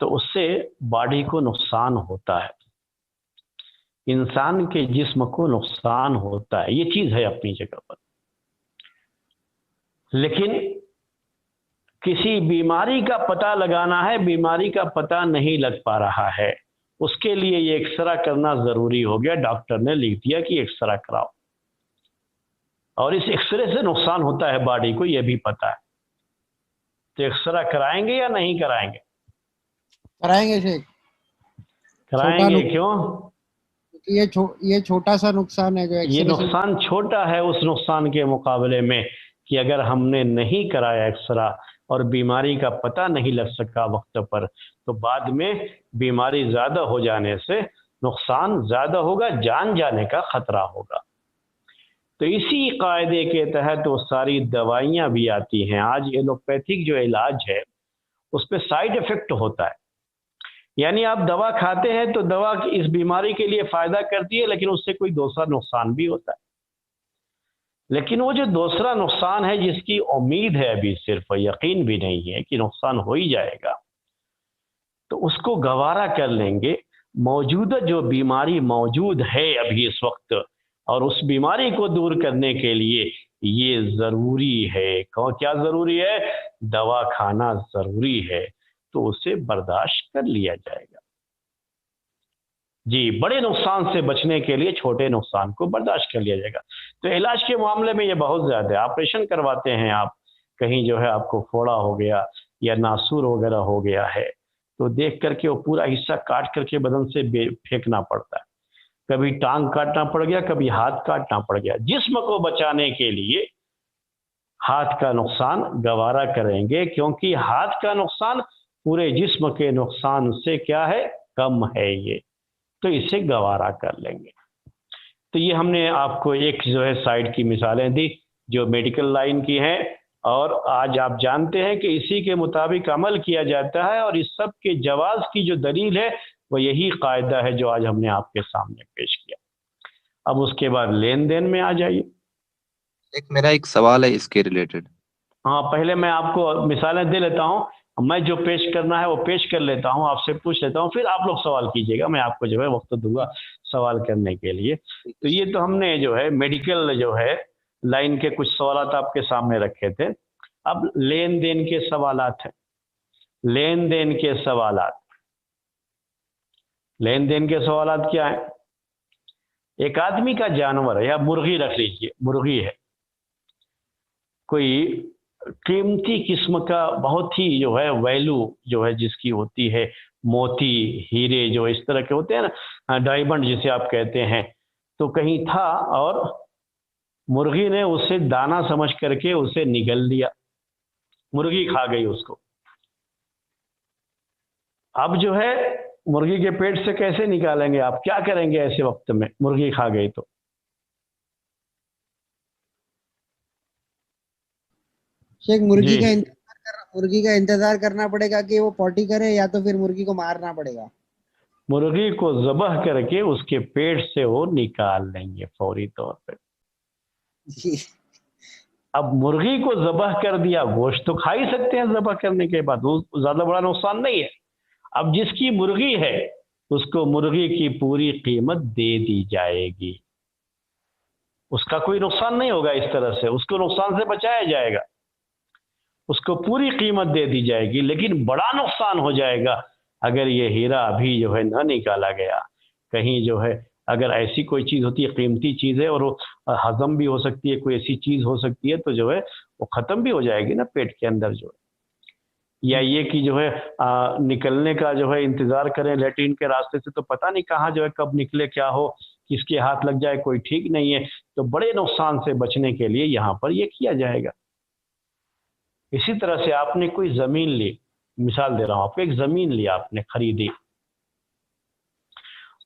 تو اس سے باڈی کو نقصان ہوتا ہے، انسان کے جسم کو نقصان ہوتا ہے. یہ چیز ہے اپنی جگہ پر. لیکن کسی بیماری کا پتہ لگانا ہے، بیماری کا پتہ نہیں لگ پا رہا ہے، اس کے لیے یہ ایکسرا کرنا ضروری ہو گیا. ڈاکٹر نے لکھ دیا کہ ایکسرا کراؤ، اور اس ایکسرے سے نقصان ہوتا ہے باڈی کو، یہ بھی پتہ ہے. تو ایکسرا کرائیں گے یا نہیں کرائیں گے؟ کرائیں گے شیخ. کرائیں گے. کیوں؟ یہ چھوٹا سا نقصان ہے جو یہ نقصان چھوٹا ہے اس نقصان کے مقابلے میں کہ اگر ہم نے نہیں کرایا ایکسرا اور بیماری کا پتہ نہیں لگ سکا وقت پر، تو بعد میں بیماری زیادہ ہو جانے سے نقصان زیادہ ہوگا، جان جانے کا خطرہ ہوگا. تو اسی قاعدے کے تحت وہ ساری دوائیاں بھی آتی ہیں. آج ایلوپیتھک جو علاج ہے اس پہ سائیڈ افیکٹ ہوتا ہے، یعنی آپ دوا کھاتے ہیں تو دوا اس بیماری کے لیے فائدہ کرتی ہے، لیکن اس سے کوئی دوسرا نقصان بھی ہوتا ہے. لیکن وہ جو دوسرا نقصان ہے جس کی امید ہے، ابھی صرف یقین بھی نہیں ہے کہ نقصان ہو ہی جائے گا، تو اس کو گوارا کر لیں گے. موجودہ جو بیماری موجود ہے ابھی اس وقت، اور اس بیماری کو دور کرنے کے لیے یہ ضروری ہے. کیا ضروری ہے؟ دوا کھانا ضروری ہے. تو اسے برداشت کر لیا جائے گا. جی، بڑے نقصان سے بچنے کے لیے چھوٹے نقصان کو برداشت کر لیا جائے گا. تو علاج کے معاملے میں یہ بہت زیادہ ہے. آپریشن کرواتے ہیں آپ، کہیں جو ہے آپ کو پھوڑا ہو گیا یا ناسور وغیرہ ہو گیا ہے، تو دیکھ کر کے وہ پورا حصہ کاٹ کر کے بدن سے پھینکنا پڑتا ہے. کبھی ٹانگ کاٹنا پڑ گیا، کبھی ہاتھ کاٹنا پڑ گیا. جسم کو بچانے کے لیے ہاتھ کا نقصان گوارا کریں گے، کیونکہ ہاتھ کا نقصان پورے جسم کے نقصان سے کیا ہے؟ کم ہے یہ. تو اسے گوارا کر لیں گے. تو یہ ہم نے آپ کو ایک جو ہے سائڈ کی مثالیں دی جو میڈیکل لائن کی ہیں، اور آج آپ جانتے ہیں کہ اسی کے مطابق عمل کیا جاتا ہے، اور اس سب کے جواز کی جو دلیل ہے وہ یہی قاعدہ ہے جو آج ہم نے آپ کے سامنے پیش کیا. اب اس کے بعد لین دین میں آ جائیے. میرا ایک سوال ہے اس کے ریلیٹڈ. ہاں، پہلے میں آپ کو مثالیں دے لیتا ہوں. میں جو پیش کرنا ہے وہ پیش کر لیتا ہوں، آپ سے پوچھ لیتا ہوں، پھر آپ لوگ سوال کیجیے گا. میں آپ کو جو ہے وقت دوں گا سوال کرنے کے لیے. تو یہ تو ہم نے جو ہے میڈیکل جو ہے لائن کے کچھ سوالات آپ کے سامنے رکھے تھے. اب لین دین کے سوالات ہیں. لین دین کے سوالات، لین دین کے سوالات کیا ہیں؟ ایک آدمی کا جانور ہے، یا مرغی رکھ لیجیے، مرغی ہے، کوئی قیمتی قسم کا بہت ہی جو ہے ویلو جو ہے جس کی ہوتی ہے، موتی ہیرے جو اس طرح کے ہوتے ہیں نا، ڈائمنڈ جسے آپ کہتے ہیں، تو کہیں تھا اور مرغی نے اسے دانا سمجھ کر کے اسے نگل دیا، مرغی کھا گئی اس کو. اب جو ہے مرغی کے پیٹ سے کیسے نکالیں گے آپ؟ کیا کریں گے ایسے وقت میں؟ مرغی کھا گئی تو شیخ مرغی کا انتظار کرنا پڑے گا کہ وہ پوٹی کرے، یا تو پھر مرغی کو مارنا پڑے گا؟ مرغی کو ذبح کر کے اس کے پیٹ سے وہ نکال لیں گے فوری طور پہ. جی. اب مرغی کو ذبح کر دیا، گوشت تو کھا ہی سکتے ہیں ذبح کرنے کے بعد، وہ زیادہ بڑا نقصان نہیں ہے. اب جس کی مرغی ہے اس کو مرغی کی پوری قیمت دے دی جائے گی، اس کا کوئی نقصان نہیں ہوگا. اس طرح سے اس کو نقصان سے بچایا جائے گا، اس کو پوری قیمت دے دی جائے گی. لیکن بڑا نقصان ہو جائے گا اگر یہ ہیرا ابھی جو ہے نہ نکالا گیا. کہیں جو ہے اگر ایسی کوئی چیز ہوتی ہے، قیمتی چیز ہے اور وہ ہضم بھی ہو سکتی ہے، کوئی ایسی چیز ہو سکتی ہے، تو جو ہے وہ ختم بھی ہو جائے گی نا پیٹ کے اندر جو ہے. یا یہ کہ جو ہے نکلنے کا جو ہے انتظار کریں لیٹرین کے راستے سے، تو پتہ نہیں کہاں جو ہے کب نکلے، کیا ہو، کس کے ہاتھ لگ جائے، کوئی ٹھیک نہیں ہے. تو بڑے نقصان سے بچنے کے لیے یہاں پر یہ کیا جائے گا. اسی طرح سے آپ نے کوئی زمین لی، مثال دے رہا ہوں آپ کو، ایک زمین لی آپ نے، خریدی.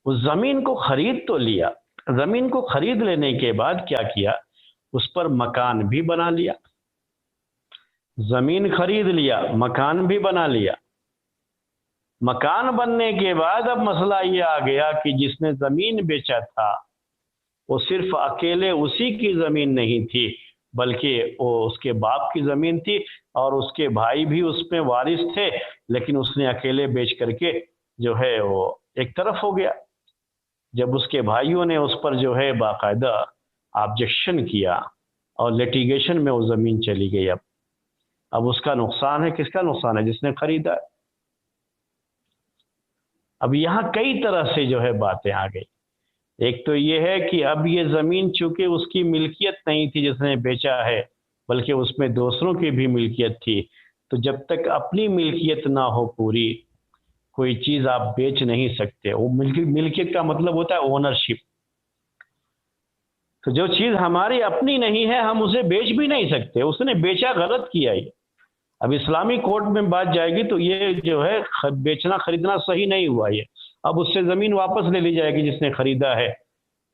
اس زمین کو خرید تو لیا، زمین کو خرید لینے کے بعد کیا کیا، اس پر مکان بھی بنا لیا. زمین خرید لیا، مکان بھی بنا لیا. مکان بننے کے بعد اب مسئلہ یہ آ گیا کہ جس نے زمین بیچا تھا وہ صرف اکیلے اسی کی زمین نہیں تھی، بلکہ وہ اس کے باپ کی زمین تھی اور اس کے بھائی بھی اس میں وارث تھے، لیکن اس نے اکیلے بیچ کر کے جو ہے وہ ایک طرف ہو گیا. جب اس کے بھائیوں نے اس پر جو ہے باقاعدہ آبجیکشن کیا اور لیٹیگیشن میں وہ زمین چلی گئی. اب اس کا نقصان ہے، کس کا نقصان ہے؟ جس نے خریدا. اب یہاں کئی طرح سے جو ہے باتیں آ گئی. ایک تو یہ ہے کہ اب یہ زمین چونکہ اس کی ملکیت نہیں تھی جس نے بیچا ہے، بلکہ اس میں دوسروں کی بھی ملکیت تھی، تو جب تک اپنی ملکیت نہ ہو پوری، کوئی چیز آپ بیچ نہیں سکتے. وہ ملکیت کا مطلب ہوتا ہے اونرشپ. تو جو چیز ہماری اپنی نہیں ہے ہم اسے بیچ بھی نہیں سکتے. اس نے بیچا، غلط کیا. یہ اب اسلامی کورٹ میں بات جائے گی تو یہ جو ہے بیچنا خریدنا صحیح نہیں ہوا. یہ اب اس سے زمین واپس لے لی جائے گی جس نے خریدا ہے.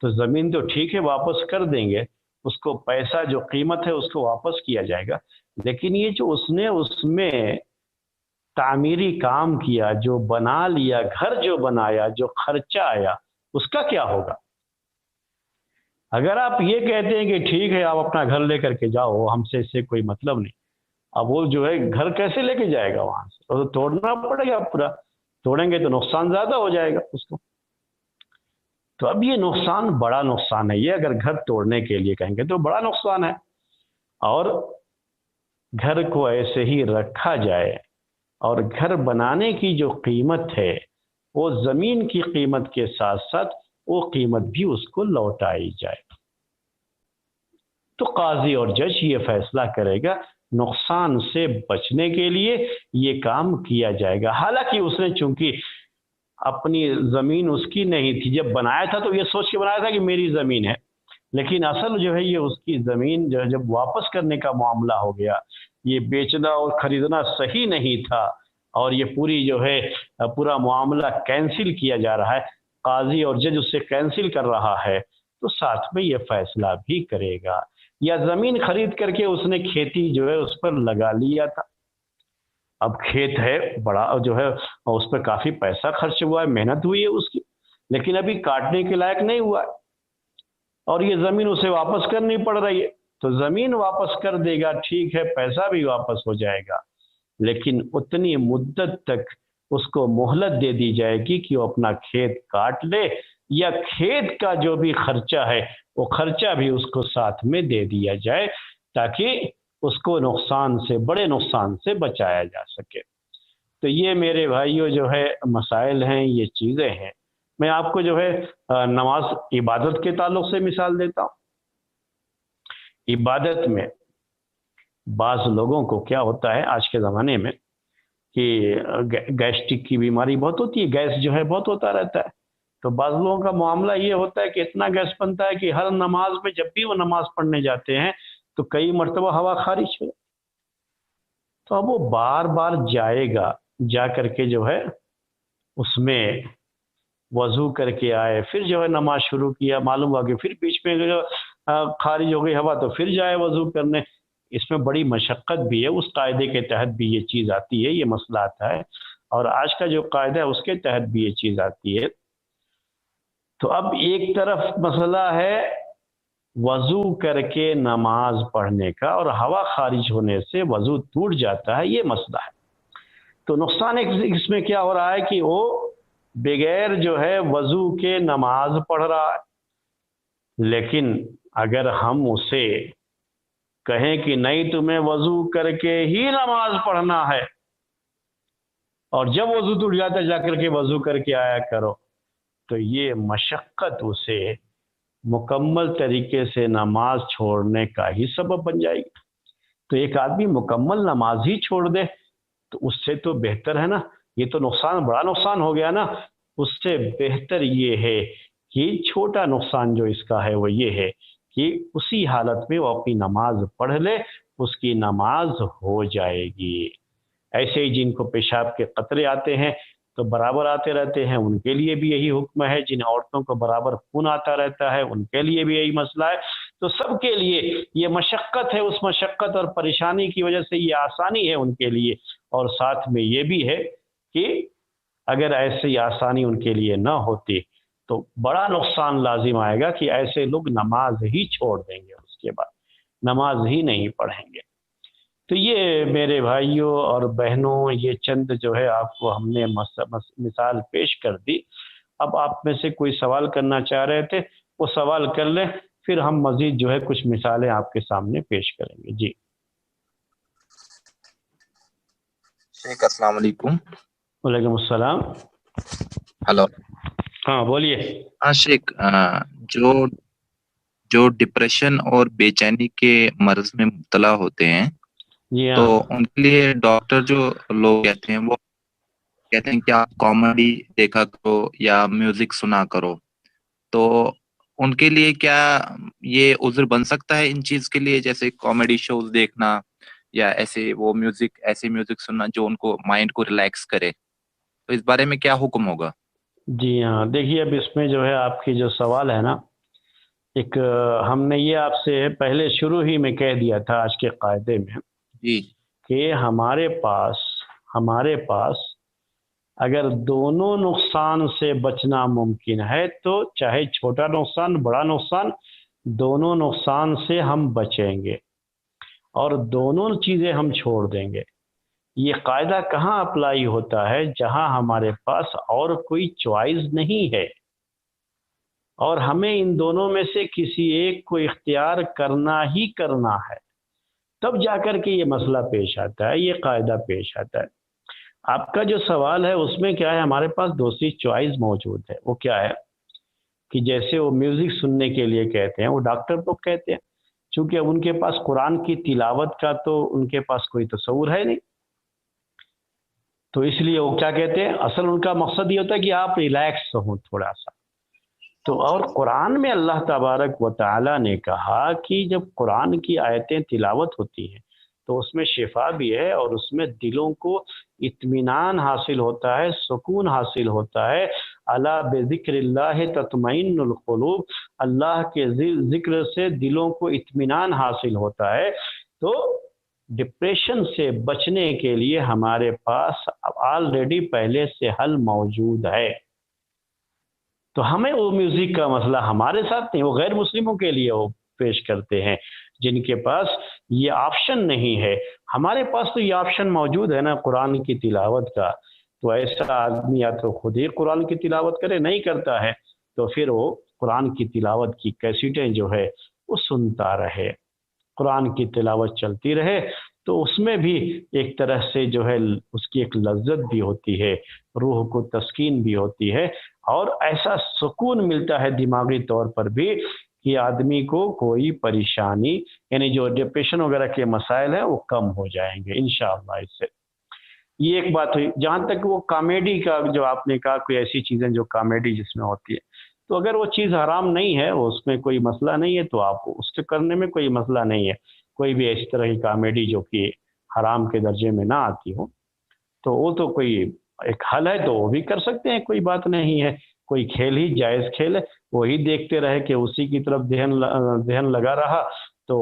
تو زمین تو ٹھیک ہے واپس کر دیں گے، اس کو پیسہ جو قیمت ہے اس کو واپس کیا جائے گا، لیکن یہ جو اس نے اس میں تعمیری کام کیا، جو بنا لیا، گھر جو بنایا، جو خرچہ آیا، اس کا کیا ہوگا؟ اگر آپ یہ کہتے ہیں کہ ٹھیک ہے آپ اپنا گھر لے کر کے جاؤ، ہم سے اس سے کوئی مطلب نہیں، اب وہ جو ہے گھر کیسے لے کے جائے گا وہاں سے؟ تو توڑنا پڑے گا پورا. توڑیں گے تو نقصان زیادہ ہو جائے گا اس کو. تو اب یہ نقصان بڑا نقصان ہے. یہ اگر گھر توڑنے کے لیے کہیں گے تو بڑا نقصان ہے. اور گھر کو ایسے ہی رکھا جائے اور گھر بنانے کی جو قیمت ہے وہ زمین کی قیمت کے ساتھ ساتھ وہ قیمت بھی اس کو لوٹائی جائے. تو قاضی اور جج یہ فیصلہ کرے گا، نقصان سے بچنے کے لیے یہ کام کیا جائے گا. حالانکہ اس نے چونکہ اپنی زمین اس کی نہیں تھی، جب بنایا تھا تو یہ سوچ کے بنایا تھا کہ میری زمین ہے، لیکن اصل جو ہے یہ اس کی زمین جو ہے جب واپس کرنے کا معاملہ ہو گیا، یہ بیچنا اور خریدنا صحیح نہیں تھا اور یہ پوری جو ہے پورا معاملہ کینسل کیا جا رہا ہے، قاضی اور جج اس سے کینسل کر رہا ہے، تو ساتھ میں یہ فیصلہ بھی کرے گا. یا زمین خرید کر کے اس نے کھیتی جو ہے اس پر لگا لیا تھا، اب کھیت ہے بڑا جو ہے اس پہ کافی پیسہ خرچ ہوا ہے، محنت ہوئی ہے اس کی، لیکن ابھی کاٹنے کے لائق نہیں ہوا ہے اور یہ زمین اسے واپس کرنی پڑ رہی ہے. تو زمین واپس کر دے گا، ٹھیک ہے پیسہ بھی واپس ہو جائے گا، لیکن اتنی مدت تک اس کو مہلت دے دی جائے گی کہ وہ اپنا کھیت کاٹ لے، یا کھیت کا جو بھی خرچہ ہے وہ خرچہ بھی اس کو ساتھ میں دے دیا جائے تاکہ اس کو نقصان سے، بڑے نقصان سے بچایا جا سکے. تو یہ میرے بھائیوں جو ہے مسائل ہیں، یہ چیزیں ہیں. میں آپ کو جو ہے نماز عبادت کے تعلق سے مثال دیتا ہوں. عبادت میں بعض لوگوں کو کیا ہوتا ہے آج کے زمانے میں کہ گیسٹرک کی بیماری بہت ہوتی ہے، گیس جو ہے بہت ہوتا رہتا ہے. تو بعض لوگوں کا معاملہ یہ ہوتا ہے کہ اتنا گیس بنتا ہے کہ ہر نماز میں جب بھی وہ نماز پڑھنے جاتے ہیں تو کئی مرتبہ ہوا خارج ہو. تو اب وہ بار بار جائے گا، جا کر کے جو ہے اس میں وضو کر کے آئے، پھر جو ہے نماز شروع کیا، معلوم ہوا کہ پھر بیچ میں جو خارج ہو گئی ہوا تو پھر جائے وضو کرنے. اس میں بڑی مشقت بھی ہے، اس قاعدے کے تحت بھی یہ چیز آتی ہے، یہ مسئلہ آتا ہے، اور آج کا جو قاعدہ ہے اس کے تحت بھی یہ چیز آتی ہے. تو اب ایک طرف مسئلہ ہے وضو کر کے نماز پڑھنے کا اور ہوا خارج ہونے سے وضو ٹوٹ جاتا ہے، یہ مسئلہ ہے. تو نقصان اس میں کیا ہو رہا ہے کہ وہ بغیر جو ہے وضو کے نماز پڑھ رہا ہے، لیکن اگر ہم اسے کہیں کہ نہیں تمہیں وضو کر کے ہی نماز پڑھنا ہے اور جب وضو ٹوٹ جاتا ہے جا کر کے وضو کر کے آیا کرو، تو یہ مشقت اسے مکمل طریقے سے نماز چھوڑنے کا ہی سبب بن جائے گی. تو ایک آدمی مکمل نماز ہی چھوڑ دے تو اس سے تو بہتر ہے نا، یہ تو نقصان بڑا نقصان ہو گیا نا، اس سے بہتر یہ ہے کہ چھوٹا نقصان جو اس کا ہے وہ یہ ہے کہ اسی حالت میں وہ اپنی نماز پڑھ لے، اس کی نماز ہو جائے گی۔ ایسے ہی جن کو پیشاب کے قطرے آتے ہیں تو برابر آتے رہتے ہیں، ان کے لیے بھی یہی حکم ہے۔ جن عورتوں کو برابر خون آتا رہتا ہے ان کے لیے بھی یہی مسئلہ ہے۔ تو سب کے لیے یہ مشقت ہے، اس مشقت اور پریشانی کی وجہ سے یہ آسانی ہے ان کے لیے، اور ساتھ میں یہ بھی ہے کہ اگر ایسی آسانی ان کے لیے نہ ہوتی تو بڑا نقصان لازم آئے گا کہ ایسے لوگ نماز ہی چھوڑ دیں گے، اس کے بعد نماز ہی نہیں پڑھیں گے۔ تو یہ میرے بھائیوں اور بہنوں، یہ چند جو ہے آپ کو ہم نے مثال پیش کر دی۔ اب آپ میں سے کوئی سوال کرنا چاہ رہے تھے وہ سوال کر لیں، پھر ہم مزید جو ہے کچھ مثالیں آپ کے سامنے پیش کریں گے۔ جی شیخ السلام علیکم۔ وعلیکم السلام۔ ہلو۔ ہاں بولیے۔ ہاں شیخ، جو ڈپریشن اور بے چینی کے مرض میں مبتلا ہوتے ہیں جی تو ہاں، ان کے لیے ڈاکٹر جو لوگ کہتے ہیں وہ کہتے ہیں کہ آپ کامیڈی دیکھا کرو یا میوزک سنا کرو، تو ان کے لیے کیا یہ عذر بن سکتا ہے ان چیز کے لیے، جیسے کامیڈی شوز دیکھنا یا ایسے وہ ایسے میوزک سننا جو ان کو مائنڈ کو ریلیکس کرے، تو اس بارے میں کیا حکم ہوگا؟ جی ہاں، دیکھیے اب اس میں جو ہے آپ کی جو سوال ہے نا، ایک ہم نے یہ آپ سے پہلے شروع ہی میں کہہ دیا تھا آج کے قاعدے میں جی کہ ہمارے پاس اگر دونوں نقصان سے بچنا ممکن ہے تو چاہے چھوٹا نقصان بڑا نقصان، دونوں نقصان سے ہم بچیں گے اور دونوں چیزیں ہم چھوڑ دیں گے۔ یہ قاعدہ کہاں اپلائی ہوتا ہے؟ جہاں ہمارے پاس اور کوئی چوائس نہیں ہے اور ہمیں ان دونوں میں سے کسی ایک کو اختیار کرنا ہی کرنا ہے، تب جا کر کے یہ مسئلہ پیش آتا ہے، یہ قاعدہ پیش آتا ہے۔ آپ کا جو سوال ہے اس میں کیا ہے، ہمارے پاس دوسری چوائس موجود ہے، وہ کیا ہے کہ جیسے وہ میوزک سننے کے لیے کہتے ہیں، وہ ڈاکٹر تو کہتے ہیں، چونکہ اب ان کے پاس قرآن کی تلاوت کا تو ان کے پاس کوئی تصور ہے نہیں، تو اس لیے وہ کیا کہتے ہیں، اصل ان کا مقصد یہ ہوتا ہے کہ آپ ریلیکس ہوں تھوڑا سا۔ تو اور قرآن میں اللہ تبارک و تعالی نے کہا کہ جب قرآن کی آیتیں تلاوت ہوتی ہیں تو اس میں شفا بھی ہے اور اس میں دلوں کو اطمینان حاصل ہوتا ہے، سکون حاصل ہوتا ہے۔ الا بذکر اللہ تطمئن القلوب، اللہ کے ذکر سے دلوں کو اطمینان حاصل ہوتا ہے۔ تو ڈپریشن سے بچنے کے لیے ہمارے پاس آلریڈی پہلے سے حل موجود ہے۔ تو ہمیں وہ میوزک کا مسئلہ ہمارے ساتھ نہیں، وہ غیر مسلموں کے لیے وہ پیش کرتے ہیں جن کے پاس یہ آپشن نہیں ہے۔ ہمارے پاس تو یہ آپشن موجود ہے نا قرآن کی تلاوت کا، تو ایسا آدمی یا تو خود ہی قرآن کی تلاوت کرے، نہیں کرتا ہے تو پھر وہ قرآن کی تلاوت کی کیسٹیں جو ہے وہ سنتا رہے، قرآن کی تلاوت چلتی رہے، تو اس میں بھی ایک طرح سے جو ہے اس کی ایک لذت بھی ہوتی ہے، روح کو تسکین بھی ہوتی ہے، اور ایسا سکون ملتا ہے دماغی طور پر بھی کہ آدمی کو کوئی پریشانی، یعنی جو ڈپریشن وغیرہ کے مسائل ہیں وہ کم ہو جائیں گے انشاءاللہ اس سے۔ یہ ایک بات ہوئی۔ جہاں تک وہ کامیڈی کا جو آپ نے کہا، کوئی ایسی چیزیں جو کامیڈی جس میں ہوتی ہے، تو اگر وہ چیز حرام نہیں ہے، اس میں کوئی مسئلہ نہیں ہے، تو آپ اس کے کرنے میں کوئی مسئلہ نہیں ہے۔ کوئی بھی اس طرح کی کامیڈی جو کہ حرام کے درجے میں نہ آتی ہو تو وہ تو کوئی ایک حل ہے، تو وہ بھی کر سکتے ہیں، کوئی بات نہیں ہے۔ کوئی کھیل ہی جائز کھیل ہے، وہی دیکھتے رہے کہ اسی کی طرف ذہن لگا رہا، تو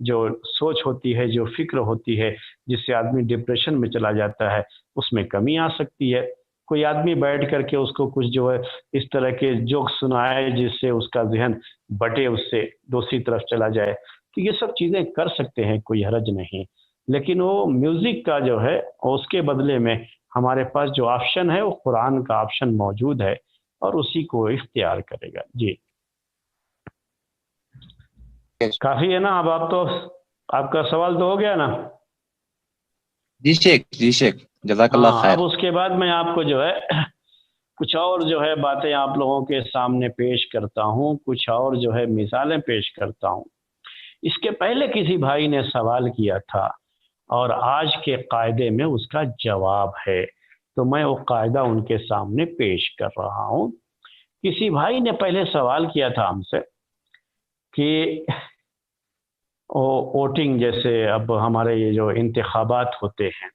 جو سوچ ہوتی ہے، جو فکر ہوتی ہے، جس سے آدمی ڈپریشن میں چلا جاتا ہے، اس میں کمی آ سکتی ہے۔ کوئی آدمی بیٹھ کر کے اس کو کچھ جو ہے اس طرح کے جوک سنائے جس سے اس کا ذہن بٹے، اس سے دوسری طرف چلا جائے، تو یہ سب چیزیں کر سکتے ہیں، کوئی حرج نہیں۔ لیکن وہ میوزک کا جو ہے اس کے بدلے میں ہمارے پاس جو آپشن ہے وہ قرآن کا آپشن موجود ہے اور اسی کو اختیار کرے گا۔ جی کافی ہے نا؟ اب آپ کا سوال تو ہو گیا نا؟ جی شیخ جزاک اللہ ہاں، خیر۔ اب اس کے بعد میں آپ کو جو ہے کچھ اور جو ہے باتیں آپ لوگوں کے سامنے پیش کرتا ہوں، کچھ اور جو ہے مثالیں پیش کرتا ہوں۔ اس کے پہلے کسی بھائی نے سوال کیا تھا، اور آج کے قاعدے میں اس کا جواب ہے. تو میں وہ قاعدہ ان کے سامنے پیش کر رہا ہوں. کسی بھائی نے پہلے سوال کیا تھا ہم سے کہ ووٹنگ جیسے اب ہمارے یہ جو انتخابات ہوتے ہیں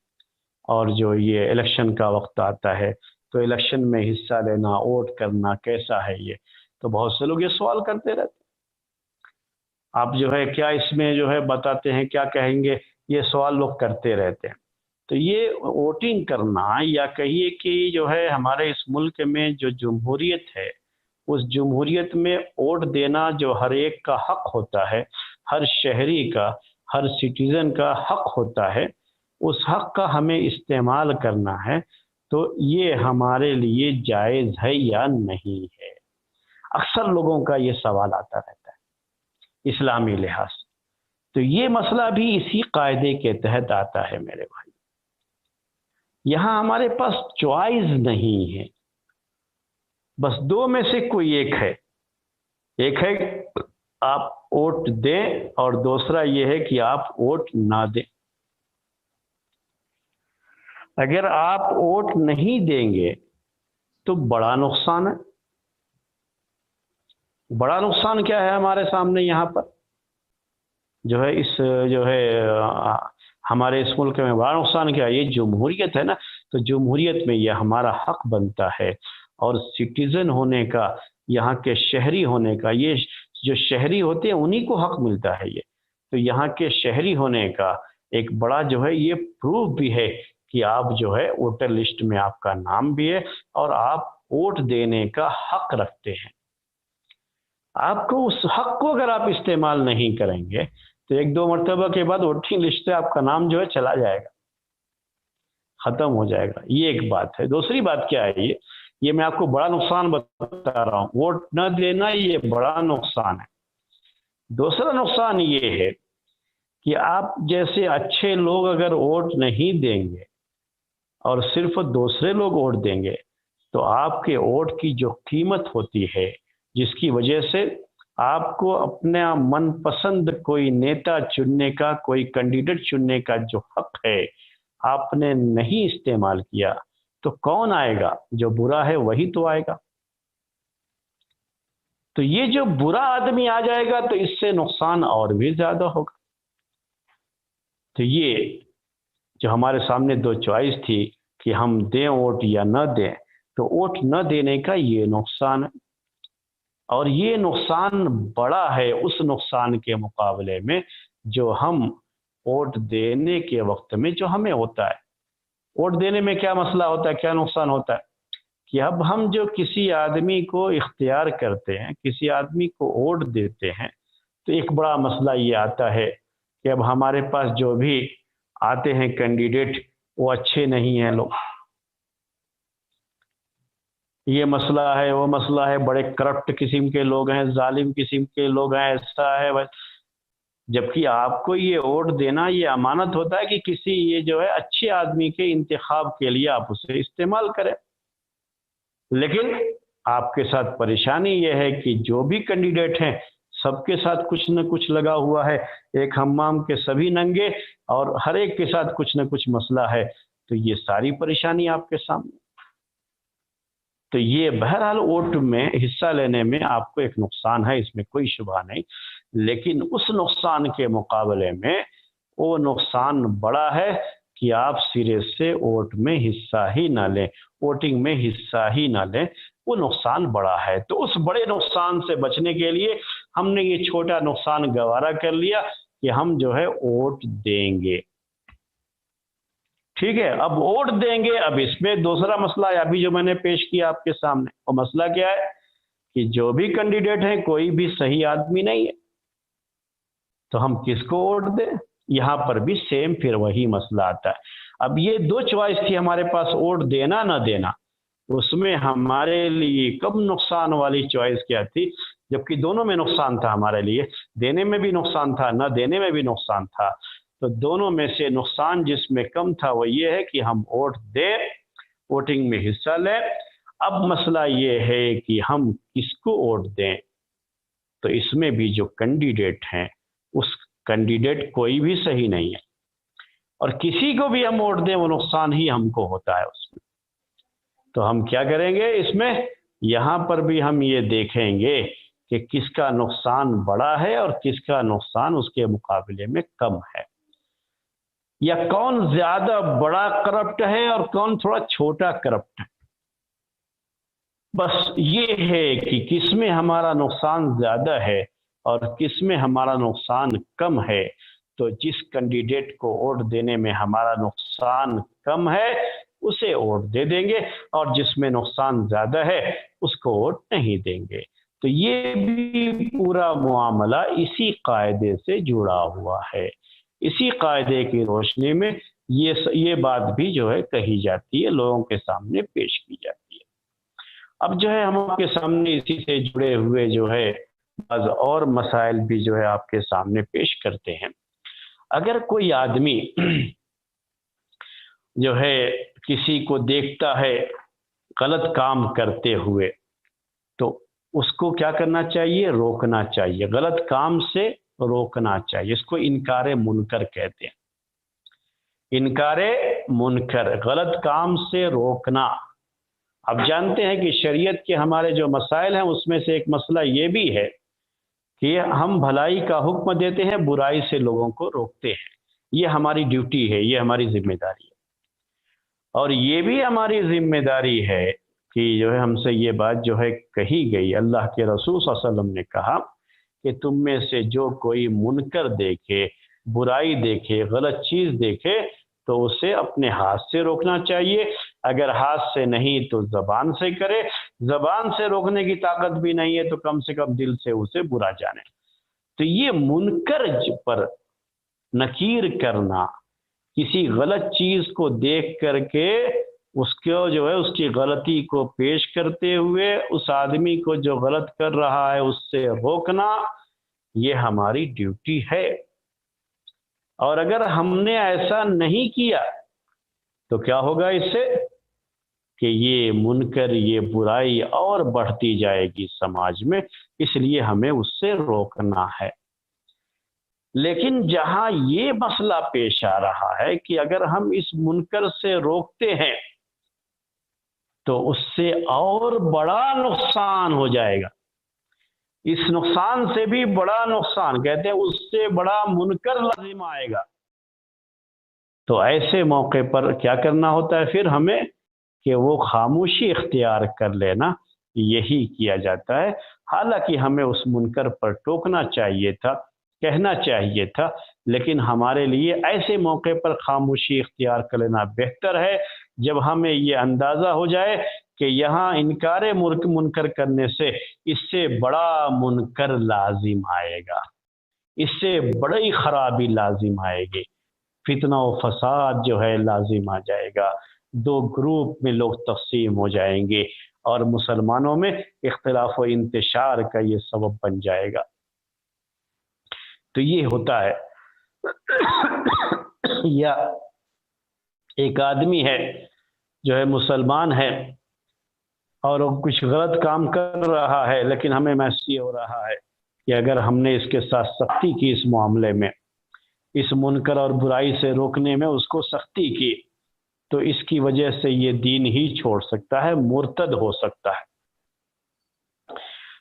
اور جو یہ الیکشن کا وقت آتا ہے تو الیکشن میں حصہ لینا، ووٹ کرنا کیسا ہے یہ. تو بہت سے لوگ یہ سوال کرتے رہتے ہیں، آپ جو ہے کیا اس میں جو ہے بتاتے ہیں، کیا کہیں گے، یہ سوال لوگ کرتے رہتے ہیں. تو یہ ووٹنگ کرنا یا کہیے کہ جو ہے ہمارے اس ملک میں جو جمہوریت ہے، اس جمہوریت میں ووٹ دینا جو ہر ایک کا حق ہوتا ہے، ہر شہری کا، ہر سٹیزن کا حق ہوتا ہے، اس حق کا ہمیں استعمال کرنا ہے. تو یہ ہمارے لیے جائز ہے یا نہیں ہے؟ اکثر لوگوں کا یہ سوال آتا رہتا ہے اسلامی لحاظ سے. تو یہ مسئلہ بھی اسی قاعدے کے تحت آتا ہے میرے بھائی. یہاں ہمارے پاس چوائس نہیں ہے، بس دو میں سے کوئی ایک ہے. ایک ہے آپ ووٹ دیں اور دوسرا یہ ہے کہ آپ ووٹ نہ دیں. اگر آپ ووٹ نہیں دیں گے تو بڑا نقصان ہے. بڑا نقصان کیا ہے ہمارے سامنے یہاں پر جو ہے اس جو ہے ہمارے اس ملک میں بڑا نقصان کیا ہے؟ یہ جمہوریت ہے نا. تو جمہوریت میں یہ ہمارا حق بنتا ہے اور سٹیزن ہونے کا، یہاں کے شہری ہونے کا، یہ جو شہری ہوتے ہیں انہی کو حق ملتا ہے یہ. تو یہاں کے شہری ہونے کا ایک بڑا جو ہے یہ پروف بھی ہے کہ آپ جو ہے ووٹر لسٹ میں آپ کا نام بھی ہے اور آپ ووٹ دینے کا حق رکھتے ہیں. آپ کو اس حق کو اگر آپ استعمال نہیں کریں گے تو ایک دو مرتبہ کے بعد ووٹنگ لسٹ سے آپ کا نام جو ہے چلا جائے گا، ختم ہو جائے گا. یہ ایک بات ہے. دوسری بات کیا ہے، یہ میں آپ کو بڑا نقصان بتا رہا ہوں. ووٹ نہ دینا یہ بڑا نقصان ہے. دوسرا نقصان یہ ہے کہ آپ جیسے اچھے لوگ اگر ووٹ نہیں دیں گے اور صرف دوسرے لوگ ووٹ دیں گے تو آپ کے ووٹ کی جو قیمت ہوتی ہے، جس کی وجہ سے آپ کو اپنا من پسند کوئی نیتا چننے کا، کوئی کینڈیڈیٹ چننے کا جو حق ہے آپ نے نہیں استعمال کیا، تو کون آئے گا؟ جو برا ہے وہی تو آئے گا. تو یہ جو برا آدمی آ جائے گا تو اس سے نقصان اور بھی زیادہ ہوگا. تو یہ جو ہمارے سامنے دو چوائس تھی کہ ہم دیں ووٹ یا نہ دیں، تو ووٹ نہ دینے کا یہ نقصان ہے. اور یہ نقصان بڑا ہے اس نقصان کے مقابلے میں جو ہم ووٹ دینے کے وقت میں جو ہمیں ہوتا ہے. ووٹ دینے میں کیا مسئلہ ہوتا ہے، کیا نقصان ہوتا ہے کہ اب ہم جو کسی آدمی کو اختیار کرتے ہیں، کسی آدمی کو ووٹ دیتے ہیں، تو ایک بڑا مسئلہ یہ آتا ہے کہ اب ہمارے پاس جو بھی آتے ہیں کینڈیڈیٹ وہ اچھے نہیں ہیں لوگ. یہ مسئلہ ہے، وہ مسئلہ ہے، بڑے کرپٹ قسم کے لوگ ہیں، ظالم قسم کے لوگ ہیں، ایسا ہے. جبکہ آپ کو یہ ووٹ دینا یہ امانت ہوتا ہے کہ کسی یہ جو ہے اچھے آدمی کے انتخاب کے لیے آپ اسے استعمال کریں. لیکن آپ کے ساتھ پریشانی یہ ہے کہ جو بھی کینڈیڈیٹ ہیں سب کے ساتھ کچھ نہ کچھ لگا ہوا ہے. ایک حمام کے سبھی ننگے اور ہر ایک کے ساتھ کچھ نہ کچھ مسئلہ ہے. تو یہ ساری پریشانی آپ کے سامنے. تو یہ بہرحال ووٹ میں حصہ لینے میں آپ کو ایک نقصان ہے، اس میں کوئی شبہ نہیں. لیکن اس نقصان کے مقابلے میں وہ نقصان بڑا ہے کہ آپ سرے سے ووٹ میں حصہ ہی نہ لیں، ووٹنگ میں حصہ ہی نہ لیں. وہ نقصان بڑا ہے. تو اس بڑے نقصان سے بچنے کے لیے ہم نے یہ چھوٹا نقصان گوارا کر لیا کہ ہم جو ہے ووٹ دیں گے. ٹھیک ہے، اب ووٹ دیں گے. اب اس میں دوسرا مسئلہ ہے ابھی جو میں نے پیش کیا آپ کے سامنے. وہ مسئلہ کیا ہے کہ جو بھی کینڈیڈیٹ ہیں کوئی بھی صحیح آدمی نہیں ہے، تو ہم کس کو ووٹ دیں؟ یہاں پر بھی سیم پھر وہی مسئلہ آتا ہے. اب یہ دو چوائس تھی ہمارے پاس، ووٹ دینا نہ دینا. اس میں ہمارے لیے کم نقصان والی چوائس کیا تھی؟ جبکہ دونوں میں نقصان تھا ہمارے لیے، دینے میں بھی نقصان تھا، نہ دینے میں بھی نقصان تھا. تو دونوں میں سے نقصان جس میں کم تھا وہ یہ ہے کہ ہم ووٹ دیں، ووٹنگ میں حصہ لیں. اب مسئلہ یہ ہے کہ ہم کس کو ووٹ دیں. تو اس میں بھی جو کینڈیڈیٹ ہیں اس کینڈیڈیٹ کوئی بھی صحیح نہیں ہے. اور کسی کو بھی ہم ووٹ دیں وہ نقصان ہی ہم کو ہوتا ہے اس میں. تو ہم کیا کریں گے اس میں؟ یہاں پر بھی ہم یہ دیکھیں گے کہ کس کا نقصان بڑا ہے اور کس کا نقصان اس کے مقابلے میں کم ہے، یا کون زیادہ بڑا کرپٹ ہے اور کون تھوڑا چھوٹا کرپٹ ہے. بس یہ ہے کہ کس میں ہمارا نقصان زیادہ ہے اور کس میں ہمارا نقصان کم ہے. تو جس کینڈیڈیٹ کو ووٹ دینے میں ہمارا نقصان کم ہے اسے ووٹ دے دیں گے، اور جس میں نقصان زیادہ ہے اس کو ووٹ نہیں دیں گے. تو یہ بھی پورا معاملہ اسی قاعدے سے جڑا ہوا ہے. اسی قاعدے کی روشنی میں یہ بات بھی جو ہے کہی جاتی ہے، لوگوں کے سامنے پیش کی جاتی ہے. اب جو ہے ہم آپ کے سامنے اسی سے جڑے ہوئے جو ہے بعض اور مسائل بھی جو ہے آپ کے سامنے پیش کرتے ہیں. اگر کوئی آدمی جو ہے کسی کو دیکھتا ہے غلط کام کرتے ہوئے تو اس کو کیا کرنا چاہیے؟ روکنا چاہیے، غلط کام سے روکنا چاہیے. اس کو انکار منکر کہتے ہیں. انکار منکر، غلط کام سے روکنا. اب جانتے ہیں کہ شریعت کے ہمارے جو مسائل ہیں اس میں سے ایک مسئلہ یہ بھی ہے کہ ہم بھلائی کا حکم دیتے ہیں، برائی سے لوگوں کو روکتے ہیں. یہ ہماری ڈیوٹی ہے، یہ ہماری ذمہ داری ہے. اور یہ بھی ہماری ذمہ داری ہے کہ جو ہے ہم سے یہ بات جو ہے کہی گئی، اللہ کے رسول صلی اللہ علیہ وسلم نے کہا کہ تم میں سے جو کوئی منکر دیکھے، برائی دیکھے، غلط چیز دیکھے تو اسے اپنے ہاتھ سے روکنا چاہیے. اگر ہاتھ سے نہیں تو زبان سے کرے. زبان سے روکنے کی طاقت بھی نہیں ہے تو کم سے کم دل سے اسے برا جانے. تو یہ منکر پر نکیر کرنا، کسی غلط چیز کو دیکھ کر کے اس کو جو ہے اس کی غلطی کو پیش کرتے ہوئے اس آدمی کو جو غلط کر رہا ہے اس سے روکنا، یہ ہماری ڈیوٹی ہے. اور اگر ہم نے ایسا نہیں کیا تو کیا ہوگا اس سے؟ کہ یہ منکر، یہ برائی اور بڑھتی جائے گی سماج میں. اس لیے ہمیں اس سے روکنا ہے. لیکن جہاں یہ مسئلہ پیش آ رہا ہے کہ اگر ہم اس منکر سے روکتے ہیں تو اس سے اور بڑا نقصان ہو جائے گا. اس نقصان سے بھی بڑا نقصان، کہتے ہیں اس سے بڑا منکر لازم آئے گا. تو ایسے موقع پر کیا کرنا ہوتا ہے پھر ہمیں؟ کہ وہ خاموشی اختیار کر لینا، یہی کیا جاتا ہے. حالانکہ ہمیں اس منکر پر ٹوکنا چاہیے تھا، کہنا چاہیے تھا، لیکن ہمارے لیے ایسے موقع پر خاموشی اختیار کر لینا بہتر ہے جب ہمیں یہ اندازہ ہو جائے کہ یہاں انکار منکر کرنے سے اس سے بڑا منکر لازم آئے گا، اس سے بڑی خرابی لازم آئے گی، فتنہ و فساد جو ہے لازم آ جائے گا. دو گروپ میں لوگ تقسیم ہو جائیں گے اور مسلمانوں میں اختلاف و انتشار کا یہ سبب بن جائے گا. تو یہ ہوتا ہے. یا ایک آدمی ہے جو ہے مسلمان ہے اور وہ کچھ غلط کام کر رہا ہے، لیکن ہمیں محسوس ہو رہا ہے کہ اگر ہم نے اس کے ساتھ سختی کی، اس معاملے میں اس منکر اور برائی سے روکنے میں اس کو سختی کی، تو اس کی وجہ سے یہ دین ہی چھوڑ سکتا ہے، مرتد ہو سکتا ہے.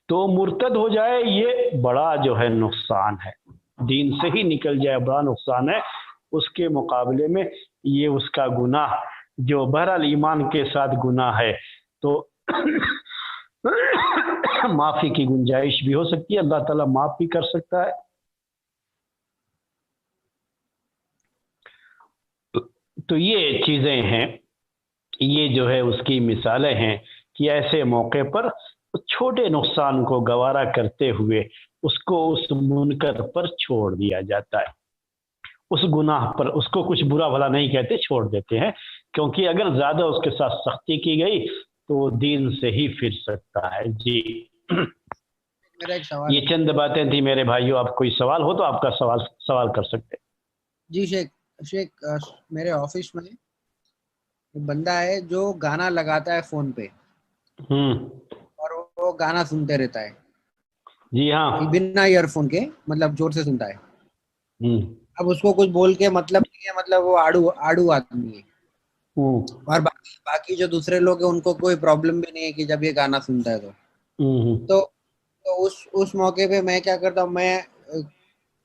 تو مرتد ہو جائے یہ بڑا جو ہے نقصان ہے، دین سے ہی نکل جائے بڑا نقصان ہے. اس کے مقابلے میں یہ اس کا گناہ جو بہرحال ایمان کے ساتھ گناہ ہے تو معافی کی گنجائش بھی ہو سکتی ہے، اللہ تعالیٰ معاف بھی کر سکتا ہے. تو یہ چیزیں ہیں، یہ جو ہے اس کی مثالیں ہیں کہ ایسے موقع پر چھوٹے نقصان کو گوارا کرتے ہوئے اس کو اس منکر پر چھوڑ دیا جاتا ہے، اس گناہ پر. اس کو کچھ برا بھلا نہیں کہتے، چھوڑ دیتے ہیں، کیونکہ اگر زیادہ اس کے ساتھ سختی کی گئی تو وہ دین سے ہی پھر سکتا ہے. جی میرا ایک سوال یہ چند باتیں تھی میرے بھائیوں. آپ کوئی سوال ہو تو آپ کا سوال کر سکتے. جی شیخ میرے آفس میں ایک بندہ ہے جو گانا لگاتا ہے فون پہ اور وہ گانا سنتے رہتا ہے. جی ہاں، بنا ایئر فون کے، مطلب زور سے سنتا ہے. اب اس کو کچھ بول کے مطلب نہیں ہے, مطلب وہ آڑو آدمی ہے. اور باقی جو دوسرے لوگ ہیں ان کو کوئی پرابلم بھی نہیں ہے کہ جب یہ گانا سنتا ہے تو اس موقع پہ میں کیا کرتا ہوں, میں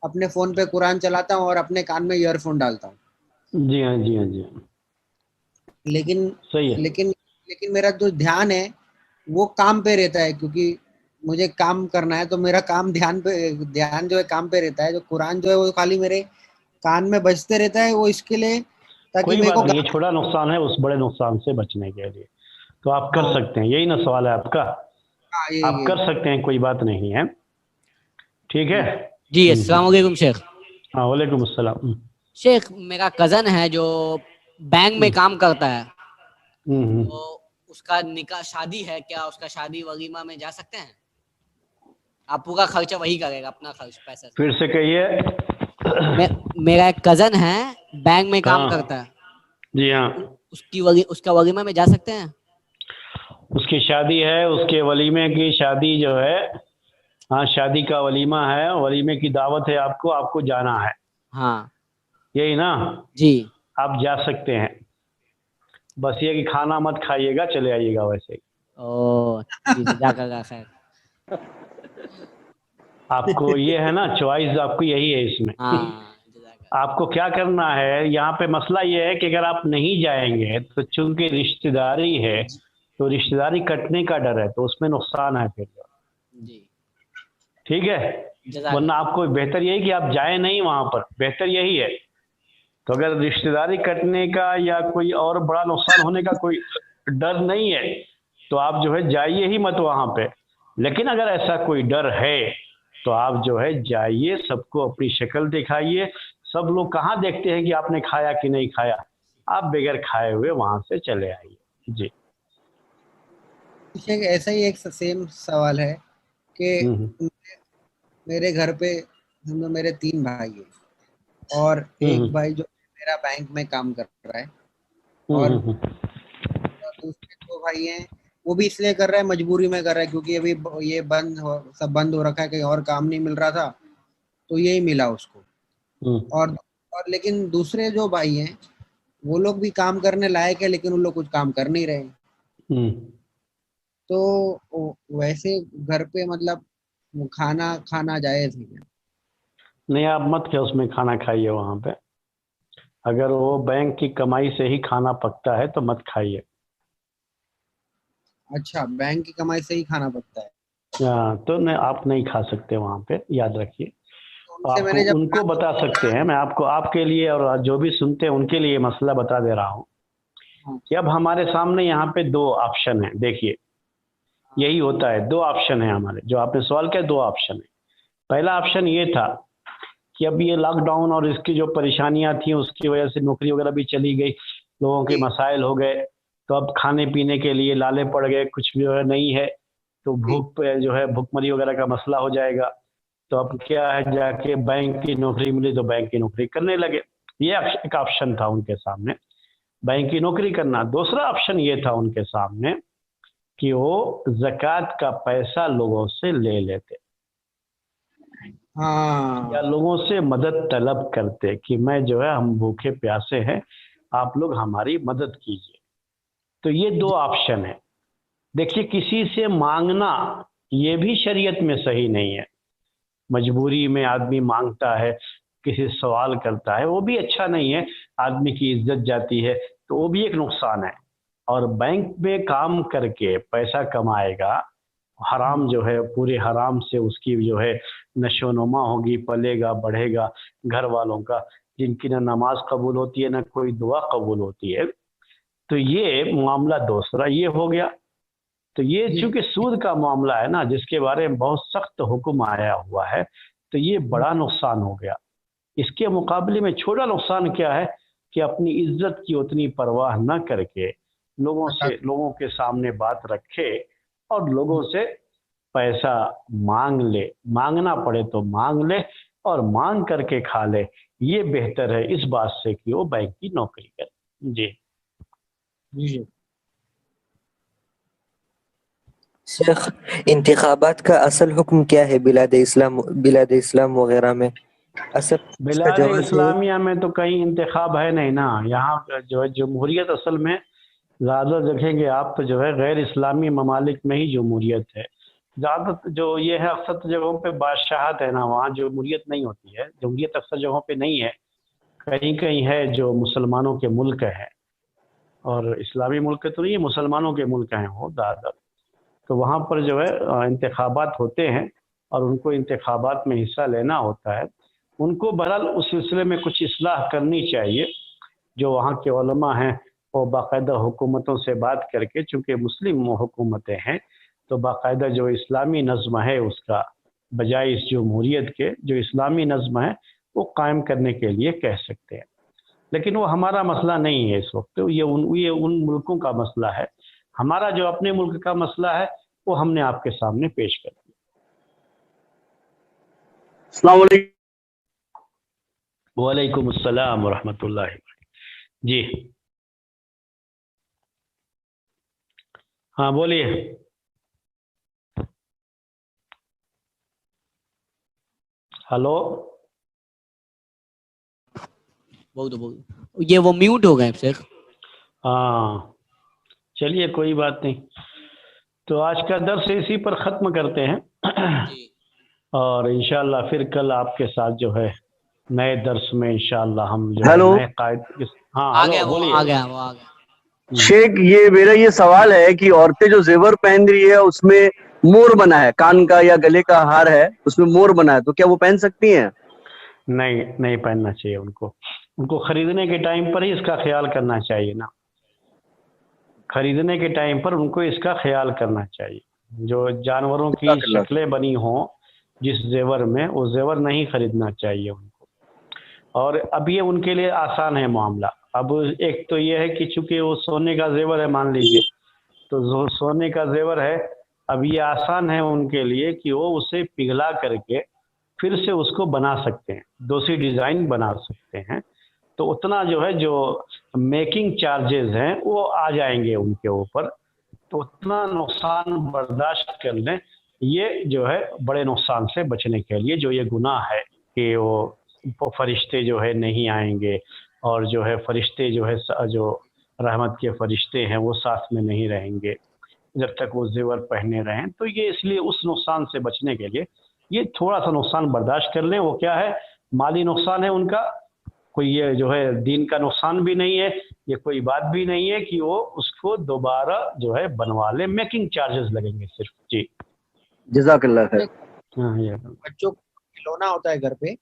اپنے فون پہ قرآن چلاتا ہوں اور اپنے کان میں ایئر فون ڈالتا ہوں. جی ہاں جی ہاں جی. لیکن صحیح ہے. لیکن میرا جو دھیان ہے وہ کام پہ رہتا ہے, کیونکہ مجھے کام کرنا ہے تو میرا کام دھیان جو ہے کام پہ رہتا ہے. جو قرآن جو ہے وہ خالی میرے کان میں بجتے رہتا ہے, وہ اس کے لیے تاکہ کوئی میرے بات کو نہیں, یہ چھوٹا نقصان ہے, اس بڑے نقصان سے بچنے کے لیے تو آپ کر سکتے ہیں. یہی نا سوال ہے آپ کا, آپ کر سکتے ہیں, کوئی بات نہیں ہے. ٹھیک ہے. جی السلام علیکم شیخ. ہاں وعلیکم السلام. شیخ میرا کزن ہے جو بینک میں کام کرتا ہے, تو اس کا نکاح شادی ہے, کیا اس کا شادی ولیمہ میں جا سکتے ہیں؟ آپ پورا خرچہ وہی کرے گا, اپنا خرچ پیسہ. پھر سے کہیے. میرا ایک کزن ہے بینک میں کام ہاں کرتا ہے. جی ہاں. اس کا ولیمہ میں جا سکتے ہیں؟ اس کی شادی ہے, اس کے ولیمے کی شادی جو ہے, ہاں شادی کا ولیمہ ہے, ولیمے کی دعوت ہے, آپ کو جانا ہے. ہاں یہی نا. جی آپ جا سکتے ہیں, بس یہ کہ کھانا مت کھائیے گا, چلے آئیے گا ویسے ہی. جی جزاک اللہ خیر. آپ کو یہ ہے نا چوائس, آپ کو یہی ہے اس میں. آپ کو کیا کرنا ہے, یہاں پہ مسئلہ یہ ہے کہ اگر آپ نہیں جائیں گے تو چونکہ رشتہ داری ہے تو رشتہ داری کٹنے کا ڈر ہے, تو اس میں نقصان ہے پھر. ٹھیک ہے. ورنہ آپ کو بہتر یہی کہ آپ جائیں نہیں وہاں پر, بہتر یہی ہے. تو اگر رشتہ داری کٹنے کا یا کوئی اور بڑا نقصان ہونے کا کوئی ڈر نہیں ہے تو آپ جو ہے جائیے ہی مت وہاں پہ. لیکن اگر ایسا کوئی ڈر ہے تو آپ جو ہے جائیے, سب کو اپنی شکل دکھائیے. سب لوگ کہاں دیکھتے ہیں کہ آپ نے کھایا کہ نہیں کھایا, آپ بغیر کھائے ہوئے وہاں سے چلے آئیے. جی ایسا ہی ایک سیم سوال ہے کہ میرے گھر پہ میرے 3 بھائی ہیں, اور ایک بھائی جو میرا بینک میں کام کر رہا ہے, اور دوسرے 2 بھائی ہیں وہ بھی اس لیے کر رہا ہے, مجبوری میں کر رہا ہے, کیونکہ ابھی یہ سب بند ہو رکھا ہے, کہیں اور کام نہیں مل رہا تھا تو یہی ملا اس کو. اور لیکن دوسرے جو بھائی ہیں وہ لوگ بھی کام کرنے لائق ہے, لیکن ان لوگ کچھ کام کر نہیں رہے. تو ویسے گھر پہ مطلب کھانا جائز ہے کیا؟ نہیں, آپ مت کہ اس میں کھانا کھائیے وہاں پہ. اگر وہ بینک کی کمائی سے ہی کھانا پکتا ہے تو مت کھائیے. اچھا, بینک کی کمائی سے ہی کھانا پکتا ہے. تو آپ نہیں کھا سکتے وہاں پہ, یاد رکھیے. ان سے آپ میں کو نے ان کو بتا سکتے ہیں, میں آپ کے لیے اور جو بھی سنتے ہیں ان کے لیے مسئلہ بتا دے رہا ہوں کہ اب ہمارے سامنے یہاں پہ 2 آپشن ہیں. دیکھیے یہی ہوتا ہے, 2 آپشن ہیں ہمارے, جو آپ نے سوال کیا 2 آپشن ہیں. پہلا آپشن یہ تھا کہ اب یہ لاک ڈاؤن اور اس کی جو پریشانیاں تھیں اس کی وجہ سے نوکری وغیرہ بھی چلی گئی, لوگوں کے مسائل ہو گئے, تو اب کھانے پینے کے لیے لالے پڑ گئے, کچھ بھی نہیں ہے تو بھوک پہ جو ہے بھوک مری وغیرہ کا مسئلہ ہو جائے گا. تو اب کیا ہے, جا کے بینک کی نوکری ملی تو بینک کی نوکری کرنے لگے. یہ ایک آپشن تھا ان کے سامنے, بینک کی نوکری کرنا. دوسرا آپشن یہ تھا ان کے سامنے کہ وہ زکوٰۃ کا پیسہ لوگوں سے لے لیتے یا لوگوں سے مدد طلب کرتے کہ میں جو ہے, ہم بھوکے پیاسے ہیں, آپ لوگ ہماری مدد کیجیے. تو یہ 2 آپشن ہیں. دیکھیے کسی سے مانگنا یہ بھی شریعت میں صحیح نہیں ہے. مجبوری میں آدمی مانگتا ہے, کسی سے سوال کرتا ہے, وہ بھی اچھا نہیں ہے, آدمی کی عزت جاتی ہے, تو وہ بھی ایک نقصان ہے. اور بینک میں کام کر کے پیسہ کمائے گا, حرام جو ہے پورے حرام سے اس کی جو ہے نشو و نما ہوگی, پلے گا, بڑھے گا. گھر والوں کا جن کی نہ نماز قبول ہوتی ہے نہ کوئی دعا قبول ہوتی ہے, تو یہ معاملہ دوسرا یہ ہو گیا. تو یہ چونکہ سود کا معاملہ ہے نا, جس کے بارے میں بہت سخت حکم آیا ہوا ہے, تو یہ بڑا نقصان ہو گیا. اس کے مقابلے میں چھوٹا نقصان کیا ہے کہ اپنی عزت کی اتنی پرواہ نہ کر کے لوگوں کے سامنے بات رکھے اور لوگوں سے پیسہ مانگ لے, مانگنا پڑے تو مانگ لے اور مانگ کر کے کھا لے. یہ بہتر ہے اس بات سے کہ وہ بینک کی نوکری کرے. جی شیخ, انتخابات کا اصل حکم کیا ہے بلاد اسلام وغیرہ میں؟ بلاد اسلامیہ میں تو کہیں انتخاب ہے نہیں نا. یہاں جو ہے جمہوریت اصل میں زیادہ دیکھیں گے آپ تو جو ہے غیر اسلامی ممالک میں ہی جمہوریت ہے. زیادہ جو یہ ہے اکثر جگہوں پہ بادشاہت ہے نا, وہاں جمہوریت نہیں ہوتی ہے. جمہوریت اکثر جگہوں پہ نہیں ہے, کہیں کہیں ہے جو مسلمانوں کے ملک ہے, اور اسلامی ملک تو نہیں, مسلمانوں کے ملک ہیں وہ زیادہ. تو وہاں پر جو ہے انتخابات ہوتے ہیں اور ان کو انتخابات میں حصہ لینا ہوتا ہے. ان کو بہرحال اس سلسلے میں کچھ اصلاح کرنی چاہیے. جو وہاں کے علماء ہیں وہ باقاعدہ حکومتوں سے بات کر کے, چونکہ مسلم حکومتیں ہیں تو باقاعدہ جو اسلامی نظم ہے اس کا بجائے اس جمہوریت کے جو اسلامی نظم ہے وہ قائم کرنے کے لیے کہہ سکتے ہیں. لیکن وہ ہمارا مسئلہ نہیں ہے اس وقت, یہ ان ملکوں کا مسئلہ ہے. ہمارا جو اپنے ملک کا مسئلہ ہے وہ ہم نے آپ کے سامنے پیش کر دیا. السلام علیکم. وعلیکم السلام ورحمۃ اللہ. جی ہاں بولیے. ہلو یہ وہ میوٹ ہو گئے شیخ. ہاں چلیے کوئی بات نہیں. تو آج کا درس اسی پر ختم کرتے ہیں اور انشاءاللہ پھر کل آپ کے ساتھ جو ہے نئے درس میں انشاءاللہ ہم جو ہے نئے قائد. ہاں ہلو بولیے. آ گیا. شیخ یہ میرا یہ سوال ہے کہ عورتیں جو زیور پہن رہی ہے اس میں مور بنا ہے, کان کا یا گلے کا ہار ہے اس میں مور بنا ہے, تو کیا وہ پہن سکتی ہیں؟ نہیں پہننا چاہیے. ان کو خریدنے کے ٹائم پر ہی اس کا خیال کرنا چاہیے نا. خریدنے کے ٹائم پر ان کو اس کا خیال کرنا چاہیے. جو جانوروں کی شکلیں بنی ہوں جس زیور میں, وہ زیور نہیں خریدنا چاہیے ان کو. اور اب یہ ان کے لیے آسان ہے معاملہ. اب ایک تو یہ ہے کہ چونکہ وہ سونے کا زیور ہے مان لیجیے, تو سونے کا زیور ہے, اب یہ آسان ہے ان کے لیے کہ وہ اسے پگھلا کر کے پھر سے اس کو بنا سکتے ہیں, دوسری ڈیزائن بنا سکتے ہیں. تو اتنا جو ہے جو میکنگ چارجز ہیں وہ آ جائیں گے ان کے اوپر, تو اتنا نقصان برداشت کر لیں. یہ جو ہے بڑے نقصان سے بچنے کے لیے جو یہ گناہ ہے کہ وہ فرشتے جو ہے نہیں آئیں گے, اور جو ہے فرشتے جو ہے جو رحمت کے فرشتے ہیں وہ ساتھ میں نہیں رہیں گے جب تک وہ زیور پہنے رہیں. تو یہ اس لیے اس نقصان سے بچنے کے لیے یہ تھوڑا سا نقصان برداشت کر لیں. وہ کیا ہے, مالی نقصان ہے ان کا, کوئی یہ جو ہے دین کا نقصان بھی نہیں ہے, یہ کوئی بات بھی نہیں ہے کہ وہ اس کو دوبارہ جو ہے بنوا لیں. میکنگ چارجز لگیں گے صرف. جی جزاک اللہ خیر. بچوں کا کھلونا ہوتا ہے گھر پہ,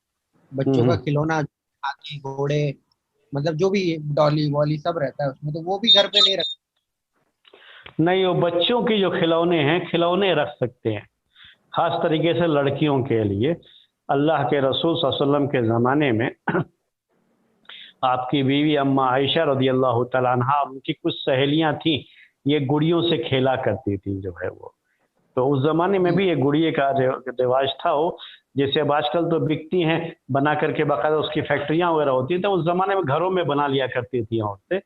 بچوں کا کھلونا, ہاتھی گھوڑے, مطلب جو بھی ڈالی والی سب رہتا ہے اس میں, تو وہ بھی گھر پہ نہیں رکھتے. نہیں, وہ بچوں کی جو کھلونے ہیں کھلونے رکھ سکتے ہیں, خاص طریقے سے لڑکیوں کے لیے. اللہ کے رسول صلی اللہ علیہ وسلم کے زمانے میں آپ کی بیوی اما عائشہ رضی اللہ تعالیٰ عنہا, ان کی کچھ سہیلیاں تھیں, یہ گڑیوں سے کھیلا کرتی تھیں جو ہے وہ. تو اس زمانے میں بھی یہ گڑیے کا رواج تھا. وہ جیسے اب آج کل تو بکتی ہیں بنا کر کے, باقاعدہ اس کی فیکٹریاں وغیرہ ہوتی ہیں, تو اس زمانے میں گھروں میں بنا لیا کرتی تھیں عورتیں.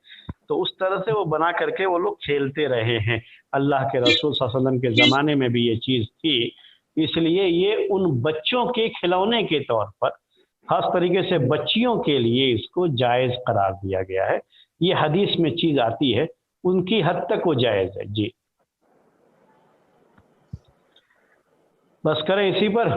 تو اس طرح سے وہ بنا کر کے وہ لوگ کھیلتے رہے ہیں. اللہ کے رسول صلی اللہ علیہ وسلم کے زمانے میں بھی یہ چیز تھی. اس لیے یہ ان بچوں کے کھلونے کے طور پر, خاص طریقے سے بچیوں کے لیے اس کو جائز قرار دیا گیا ہے. یہ حدیث میں چیز آتی ہے, ان کی حد تک وہ جائز ہے. جی بس کریں اسی پر.